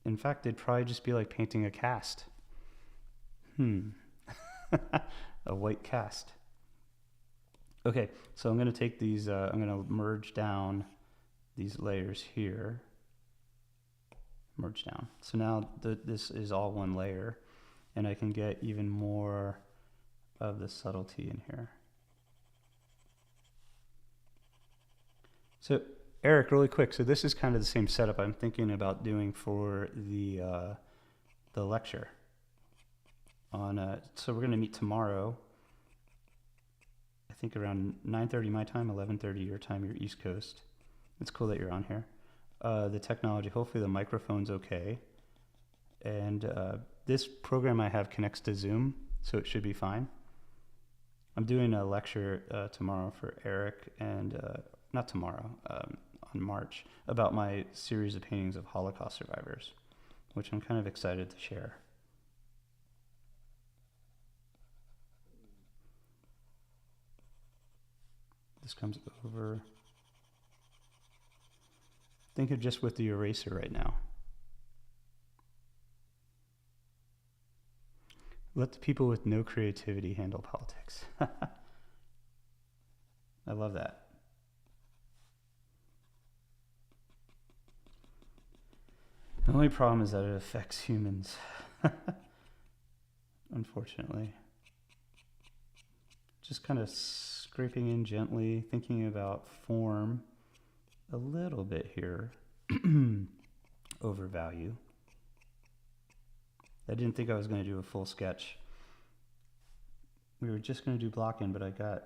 In fact, it'd probably just be like painting a cast. A white cast. Okay, so I'm going to take these, I'm going to merge down these layers here. Merge down. So now this is all one layer, and I can get even more of the subtlety in here. So Eric, really quick, so this is kind of the same setup I'm thinking about doing for the lecture. So we're going to meet tomorrow, I think around 9:30 my time, 11:30 your time, your East Coast. It's cool that you're on here. The technology, hopefully the microphone's okay. And this program I have connects to Zoom, so it should be fine. I'm doing a lecture tomorrow for Eric, and not tomorrow, on March, about my series of paintings of Holocaust survivors, which I'm kind of excited to share. This comes over. Think of just with the eraser right now. Let the people with no creativity handle politics. I love that. The only problem is that it affects humans, unfortunately. Just kind of scraping in gently, thinking about form a little bit here, over value. I didn't think I was going to do a full sketch. We were just going to do blocking, but I got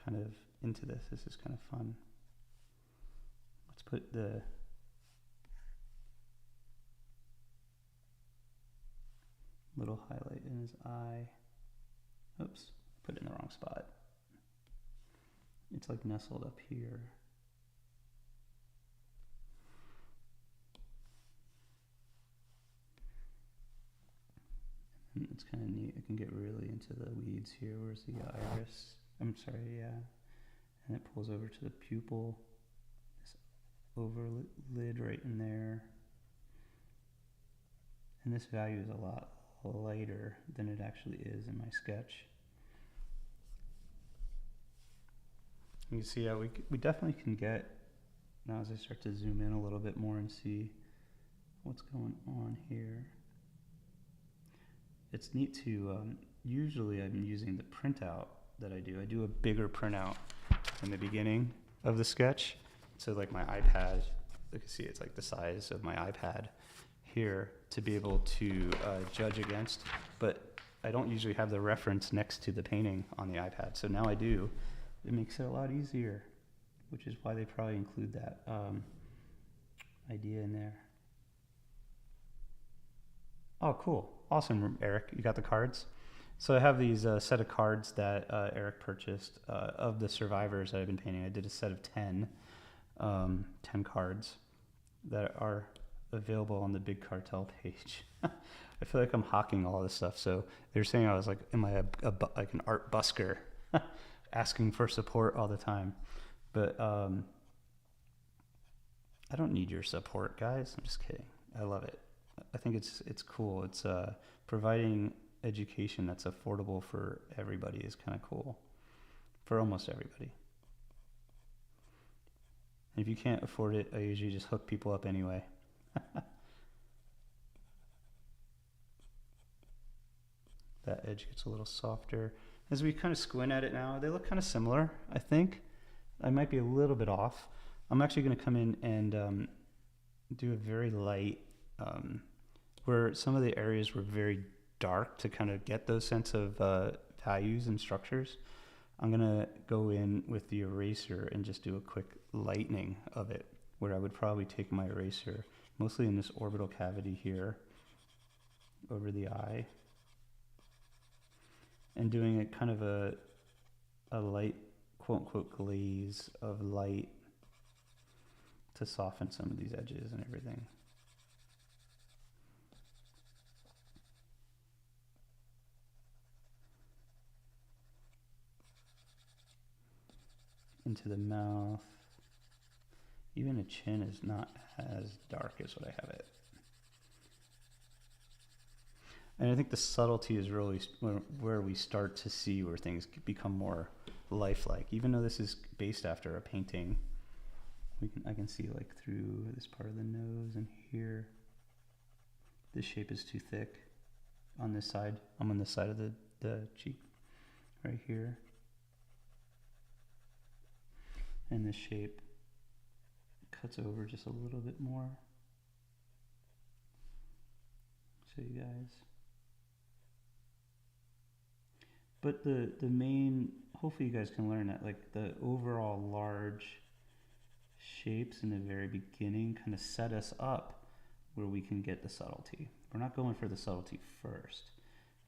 kind of into this. This is kind of fun. Let's put the little highlight in his eye. Oops, put it in the wrong spot. It's like nestled up here. And it's kind of neat. I can get really into the weeds here. Where's the iris? I'm sorry, yeah. And it pulls over to the pupil. This overlid right in there. And this value is a lot lighter than it actually is in my sketch. You can see how we definitely can get, now as I start to zoom in a little bit more and see what's going on here. It's neat to, usually I'm using the printout that I do. I do a bigger printout in the beginning of the sketch. So like my iPad, you can see it's like the size of my iPad here to be able to judge against, but I don't usually have the reference next to the painting on the iPad. So now I do. It makes it a lot easier, which is why they probably include that idea in there. Oh, cool. Awesome, Eric. You got the cards? So I have these set of cards that Eric purchased of the survivors that I've been painting. I did a set of 10 cards that are available on the Big Cartel page. I feel like I'm hawking all this stuff. So they're saying I was like, am I like an art busker? asking for support all the time. But I don't need your support, guys. I'm just kidding. I love it. I think it's cool. It's providing education that's affordable for everybody is kind of cool, for almost everybody. And if you can't afford it, I usually just hook people up anyway. That edge gets a little softer. As we kind of squint at it now, they look kind of similar, I think. I might be a little bit off. I'm actually going to come in and do a very light, where some of the areas were very dark to kind of get those sense of values and structures. I'm going to go in with the eraser and just do a quick lightening of it, where I would probably take my eraser, mostly in this orbital cavity here, over the eye, and doing it kind of a light, quote unquote, glaze of light to soften some of these edges and everything. Into the mouth. Even the chin is not as dark as what I have it. And I think the subtlety is really where we start to see where things become more lifelike. Even though this is based after a painting, I can see like through this part of the nose and here. This shape is too thick on this side. I'm on this side of the cheek, right here. And this shape cuts over just a little bit more. Show you guys. But the main, hopefully you guys can learn that, like the overall large shapes in the very beginning kind of set us up where we can get the subtlety. We're not going for the subtlety first.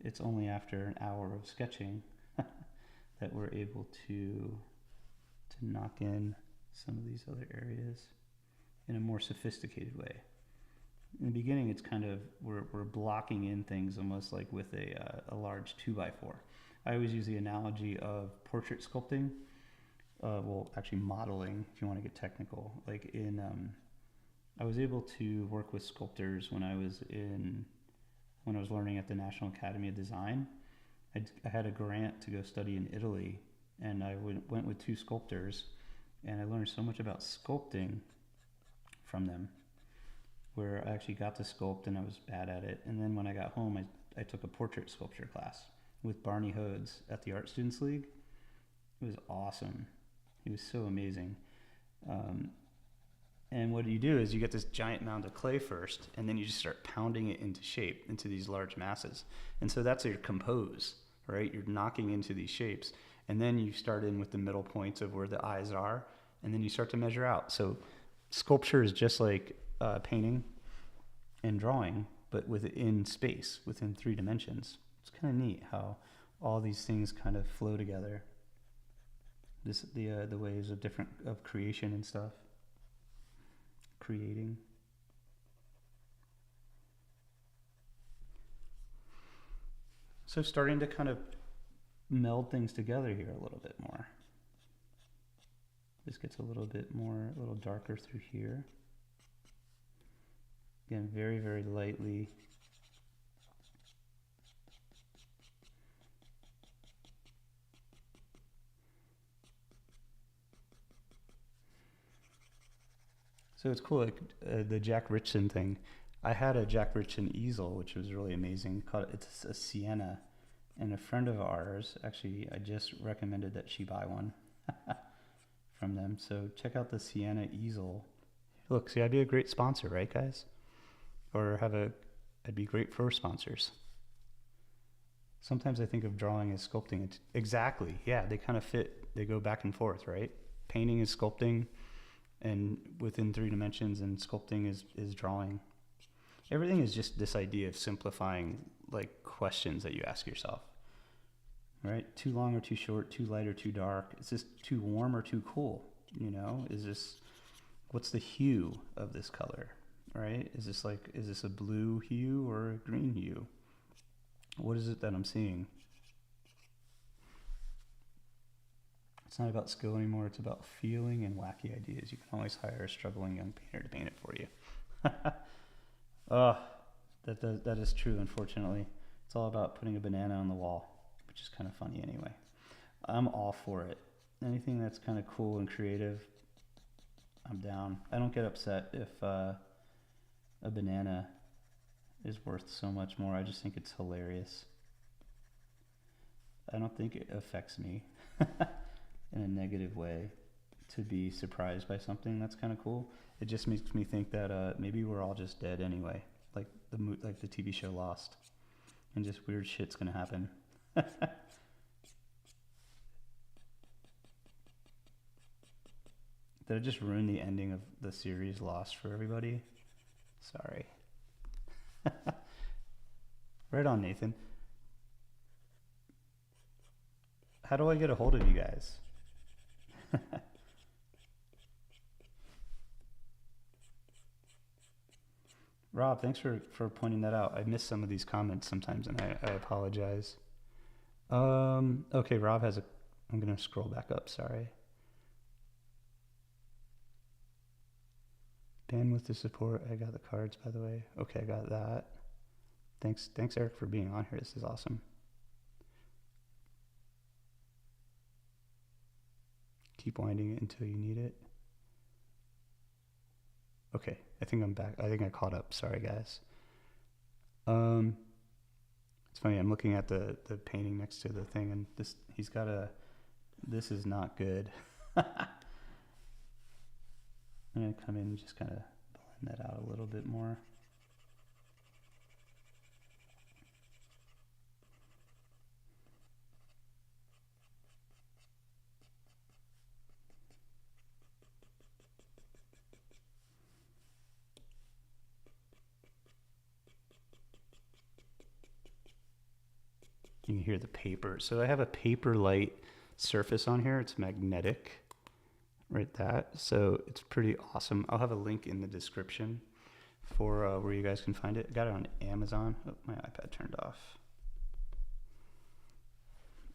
It's only after an hour of sketching that we're able to knock in some of these other areas in a more sophisticated way. In the beginning, it's kind of, we're blocking in things almost like with a large 2x4. I always use the analogy of portrait sculpting, well, actually modeling, if you want to get technical. Like I was able to work with sculptors when I was learning at the National Academy of Design. I had a grant to go study in Italy, and I went with two sculptors, and I learned so much about sculpting from them, where I actually got to sculpt and I was bad at it. And then when I got home, I took a portrait sculpture class with Barney Hodes at the Art Students League. It was awesome. He was so amazing. And what you do is you get this giant mound of clay first, and then you just start pounding it into shape, into these large masses. And so that's your compose, right? You're knocking into these shapes. And then you start in with the middle points of where the eyes are, and then you start to measure out. So sculpture is just like painting and drawing, but within space, within 3 dimensions. It's kind of neat how all these things kind of flow together. The ways of creation and stuff. Creating. So starting to kind of meld things together here a little bit more. This gets a little darker through here. Again, very, very lightly. So it's cool, like the Jack Richardson thing. I had a Jack Richardson easel, which was really amazing. It's a Sienna. And a friend of ours, actually, I just recommended that she buy one from them. So check out the Sienna easel. Look, see, I'd be a great sponsor, right, guys? Or I'd be great for sponsors. Sometimes I think of drawing as sculpting. Exactly, yeah, they kind of fit. They go back and forth, right? Painting is sculpting, and within 3 dimensions, and sculpting is drawing. Everything is just this idea of simplifying, like, questions that you ask yourself, right? Too long or too short, too light or too dark? Is this too warm or too cool? What's the hue of this color, right? Is this a blue hue or a green hue? What is it that I'm seeing? It's not about skill anymore. It's about feeling and wacky ideas. You can always hire a struggling young painter to paint it for you. Oh, that is true, unfortunately. It's all about putting a banana on the wall, which is kind of funny anyway. I'm all for it. Anything that's kind of cool and creative, I'm down. I don't get upset if a banana is worth so much more. I just think it's hilarious. I don't think it affects me in a negative way to be surprised by something that's kind of cool. It just makes me think that maybe we're all just dead anyway, like the TV show Lost, and just weird shit's gonna happen. Did I just ruin the ending of the series Lost for everybody? Sorry. Right on, Nathan. How do I get a hold of you guys? Rob, thanks for pointing that out. I miss some of these comments sometimes, and I apologize. Okay, Rob has I'm going to scroll back up, sorry. Bandwidth to support. I got the cards, by the way. Okay, I got that. Thanks, Eric, for being on here. This is awesome. Keep winding it until you need it. Okay, I think I'm back. I think I caught up. Sorry, guys. It's funny. I'm looking at the painting next to the thing, and he's got this is not good. I'm gonna come in and just kind of blend that out a little bit more. You can hear the paper. So I have a paper light surface on here. It's magnetic, right? So it's pretty awesome. I'll have a link in the description for where you guys can find it. I got it on Amazon. Oh, my iPad turned off.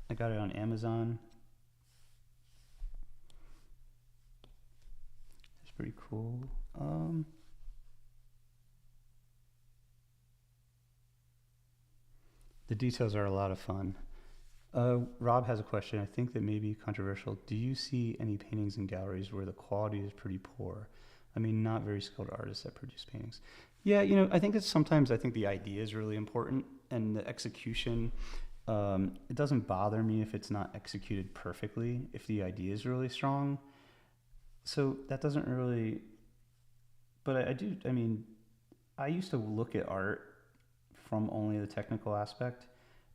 I got it on Amazon. It's pretty cool. The details are a lot of fun. Rob has a question. I think that may be controversial. Do you see any paintings in galleries where the quality is pretty poor? I mean, not very skilled artists that produce paintings. Yeah, I think it's sometimes I think the idea is really important, and the execution. It doesn't bother me if it's not executed perfectly, if the idea is really strong. So that doesn't really. But I do. I mean, I used to look at art from only the technical aspect,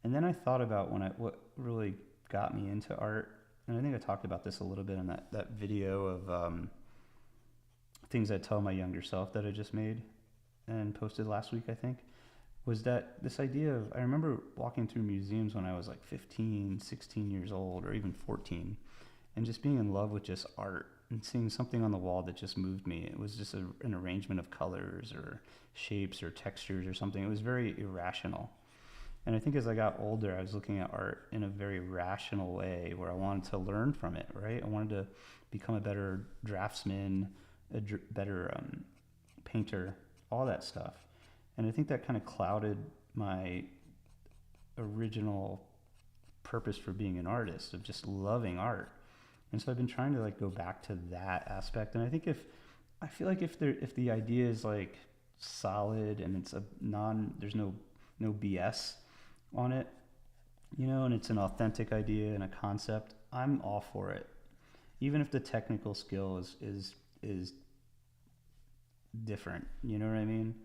and then I thought about what really got me into art, and I think I talked about this a little bit in that video of things I tell my younger self that I just made and posted last week, I think, was that this idea of, I remember walking through museums when I was like 15, 16 years old, or even 14, and just being in love with just art and seeing something on the wall that just moved me. It was just an arrangement of colors or shapes or textures or something. It was very irrational. And I think as I got older, I was looking at art in a very rational way where I wanted to learn from it, right? I wanted to become a better draftsman, better painter, all that stuff. And I think that kind of clouded my original purpose for being an artist, of just loving art. And so I've been trying to go back to that aspect. And I think I feel like if the idea is solid and it's there's no BS on it, and it's an authentic idea and a concept, I'm all for it. Even if the technical skill is different, you know what I mean?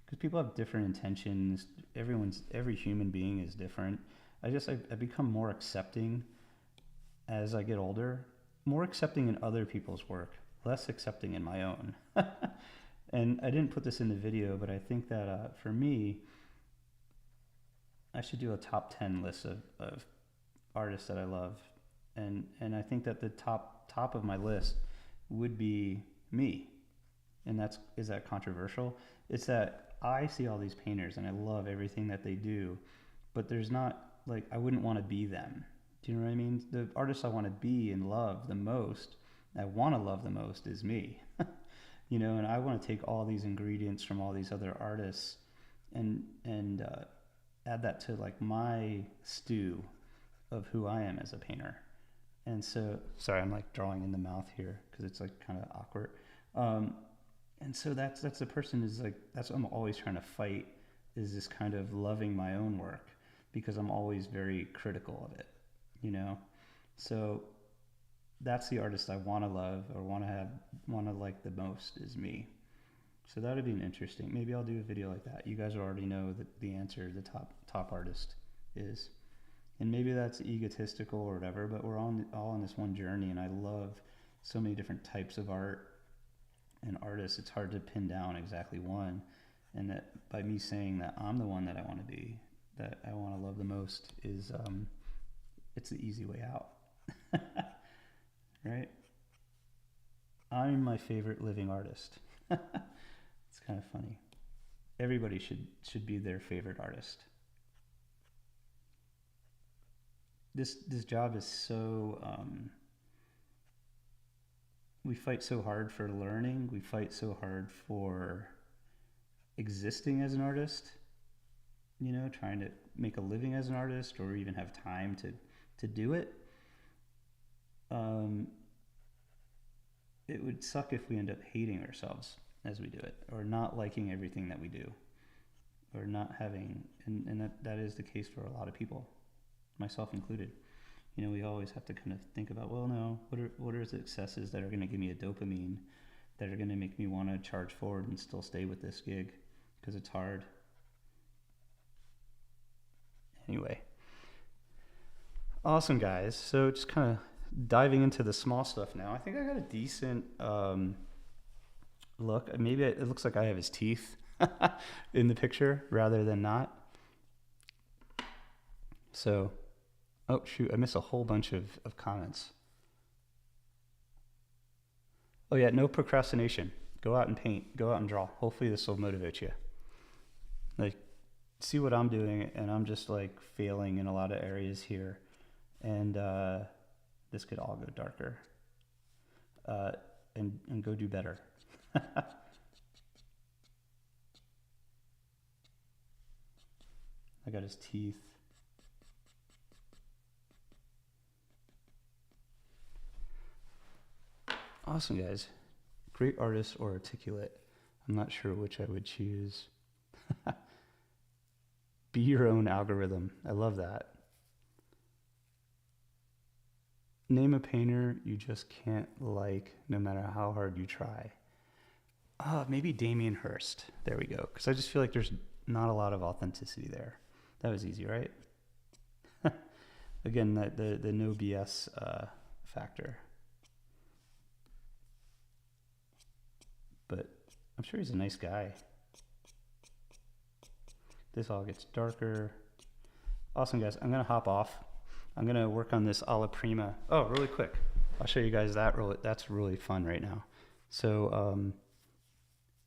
Because people have different intentions. Every human being is different. I become more accepting as I get older, more accepting in other people's work, less accepting in my own. And I didn't put this in the video, but I think that for me, I should do a top 10 list of artists that I love. And I think that the top of my list would be me. And is that controversial? It's that I see all these painters and I love everything that they do, but there's not, I wouldn't want to be them. Do you know what I mean? The artist I want to be and love the most, I want to love the most, is me. And I want to take all these ingredients from all these other artists and add that to like my stew of who I am as a painter. And so, sorry, I'm like drawing in the mouth here because it's like kind of awkward. And so that's the person is like, that's what I'm always trying to fight, is this kind of loving my own work, because I'm always very critical of it, So that's the artist I want to love or want to like the most, is me. So that would be an interesting. Maybe I'll do a video like that. You guys already know the answer. The top artist is, and maybe that's egotistical or whatever. But we're all on this one journey, and I love so many different types of art and artists. It's hard to pin down exactly one, and that by me saying that I'm the one that I want to be, that I want to love the most, is it's the easy way out. Right? I'm my favorite living artist. It's kind of funny. Everybody should be their favorite artist. This job is so we fight so hard for learning. We fight so hard for existing as an artist. Trying to make a living as an artist, or even have time to do it. It would suck if we end up hating ourselves as we do it, or not liking everything that we do, or not having, and that is the case for a lot of people, myself included. We always have to kind of think about, well, no, what are the successes that are going to give me a dopamine, that are going to make me want to charge forward and still stay with this gig, because it's hard. Anyway, awesome, guys. So just kind of diving into the small stuff now. I think I got a decent look. Maybe it looks like I have his teeth in the picture rather than not. So, oh shoot, I missed a whole bunch of comments. Oh yeah, no procrastination. Go out and paint. Go out and draw. Hopefully this will motivate you. Like, see what I'm doing, and I'm just like failing in a lot of areas here. And this could all go darker. And go do better. I got his teeth. Awesome, guys. Great artist or articulate. I'm not sure which I would choose. Be your own algorithm. I love that. Name a painter you just can't like, no matter how hard you try. Maybe Damien Hirst. There we go. Because I just feel like there's not a lot of authenticity there. That was easy, right? Again, the no BS factor. But I'm sure he's a nice guy. This all gets darker. Awesome, guys. I'm going to hop off. I'm going to work on this alla prima. Oh, really quick. I'll show you guys that. That's really fun right now. So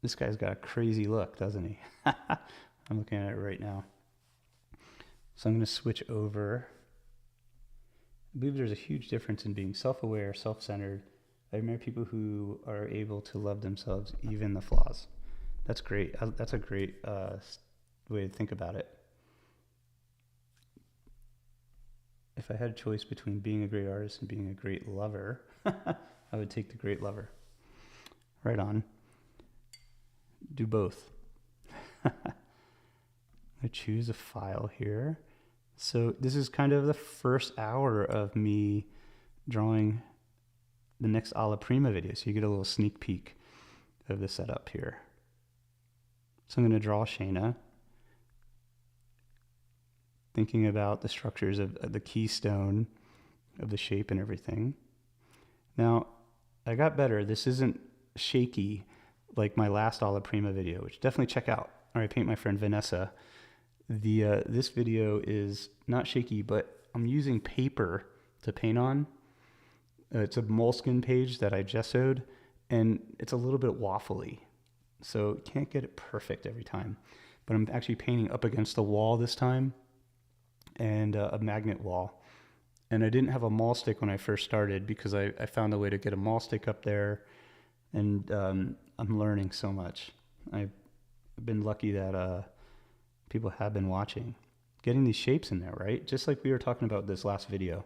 this guy's got a crazy look, doesn't he? I'm looking at it right now. So I'm going to switch over. I believe there's a huge difference in being self-aware, self-centered. I admire people who are able to love themselves, even the flaws. That's great. That's a great way to think about it. If I had a choice between being a great artist and being a great lover, I would take the great lover. Right on. Do both. I choose a file here. So this is kind of the first hour of me drawing the next alla prima video. So you get a little sneak peek of the setup here. So I'm going to draw Shana, thinking about the structures of the keystone of the shape and everything. Now, I got better. This isn't shaky like my last alla prima video, which definitely check out. All right, paint my friend Vanessa. This video is not shaky, but I'm using paper to paint on. It's a moleskin page that I gessoed, and it's a little bit waffly, so can't get it perfect every time. But I'm actually painting up against the wall this time, and a magnet wall, And I didn't have a maul stick when I first started because I found a way to get a maul stick up there, and I'm learning so much. I've been lucky that people have been watching. Getting these shapes in there, right? Just like we were talking about this last video.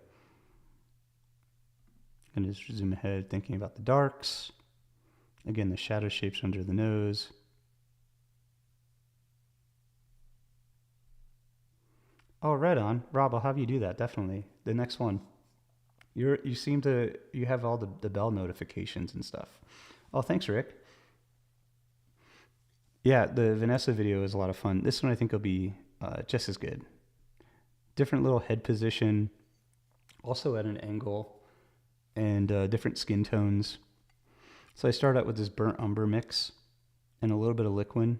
And just zoom ahead, thinking about the darks. Again, the shadow shapes under the nose. Oh, right on. Rob, I'll have you do that, definitely. The next one. You have all the bell notifications and stuff. Oh, thanks, Rick. Yeah, the Vanessa video is a lot of fun. This one I think will be just as good. Different little head position, also at an angle, and different skin tones. So I start out with this burnt umber mix and a little bit of liquid.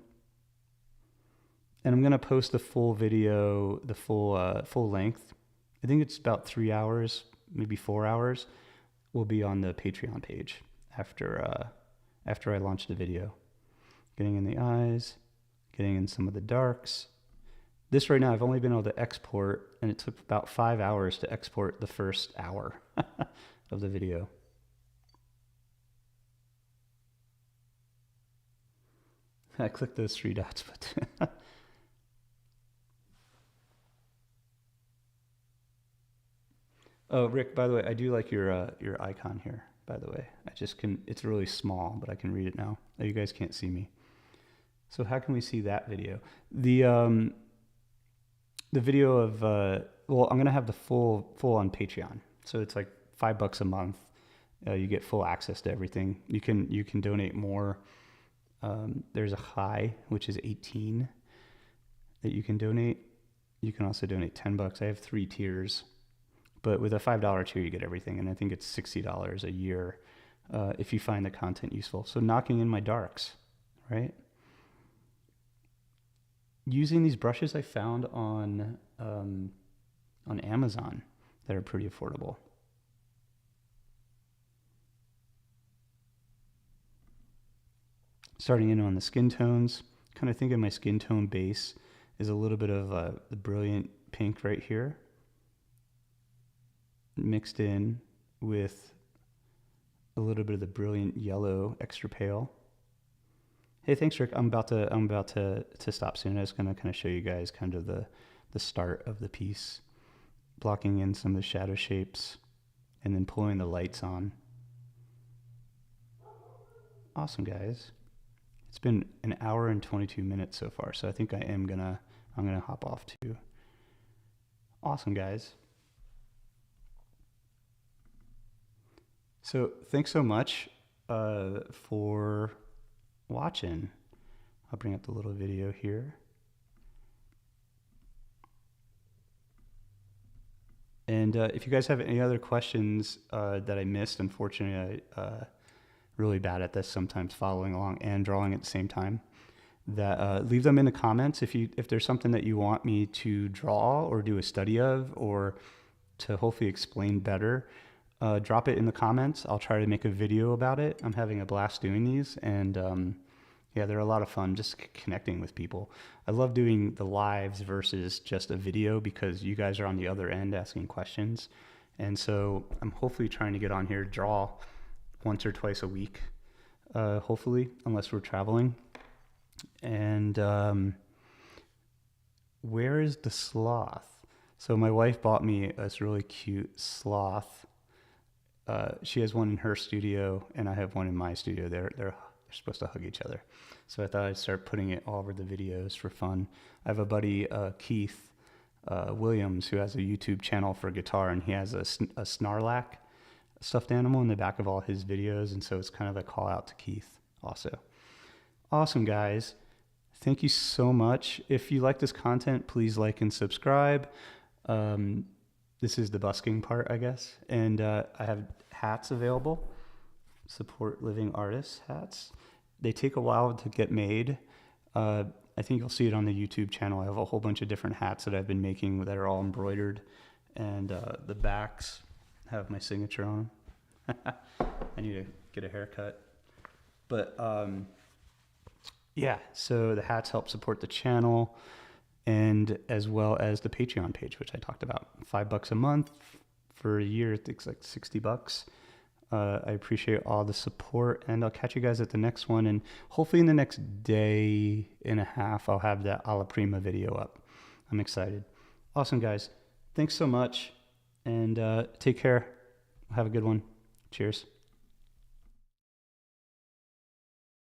And I'm going to post the full video, the full length. I think it's about 3 hours, maybe 4 hours, will be on the Patreon page after I launch the video. Getting in the eyes, getting in some of the darks. This right now, I've only been able to export, and it took about 5 hours to export the first hour of the video. I clicked those 3 dots, but oh, Rick, by the way, I do like your icon here, by the way. It's really small, but I can read it now. Oh, you guys can't see me. So how can we see that video? The video of, well, I'm going to have the full on Patreon. So it's like $5 a month. You get full access to everything. You can donate more. There's a high, which is 18 that you can donate. You can also donate $10. I have 3 tiers. But with a $5 tier, you get everything. And I think it's $60 a year if you find the content useful. So knocking in my darks, right? Using these brushes I found on Amazon that are pretty affordable. Starting in on the skin tones, kind of think of my skin tone base is a little bit of the brilliant pink right here, mixed in with a little bit of the brilliant yellow, extra pale. Hey, thanks, Rick. I'm about to stop soon. I was going to kind of show you guys kind of the start of the piece, blocking in some of the shadow shapes, and then pulling the lights on. Awesome, guys. It's been an hour and 22 minutes so far, so I think I'm gonna hop off too. Awesome, guys. So thanks so much for watching. I'll bring up the little video here. And if you guys have any other questions that I missed, unfortunately, really bad at this sometimes, following along and drawing at the same time, that leave them in the comments if there's something that you want me to draw or do a study of or to hopefully explain better. Drop it in the comments. I'll try to make a video about it. I'm having a blast doing these, and yeah, they're a lot of fun just connecting with people. I love doing the lives versus just a video because you guys are on the other end asking questions. And so I'm hopefully trying to get on here, draw once or twice a week, hopefully, unless we're traveling. And where is the sloth? So my wife bought me this really cute sloth. She has one in her studio, and I have one in my studio. They're supposed to hug each other. So I thought I'd start putting it all over the videos for fun. I have a buddy, Keith Williams, who has a YouTube channel for guitar, and he has a Snarlack stuffed animal in the back of all his videos, and so it's kind of a call out to Keith also. Awesome, guys. Thank you so much. If you like this content, please like and subscribe. This is the busking part, I guess. And I have hats available. Support living artists hats. They take a while to get made. I think you'll see it on the YouTube channel. I have a whole bunch of different hats that I've been making that are all embroidered. And the backs have my signature on them. I need to get a haircut. But yeah, so the hats help support the channel, and as well as the Patreon page, which I talked about. $5 a month, for a year. I think it's like $60. I appreciate all the support, and I'll catch you guys at the next one. And hopefully in the next day and a half, I'll have that alla prima video up. I'm excited. Awesome, guys. Thanks so much, and take care. Have a good one. Cheers.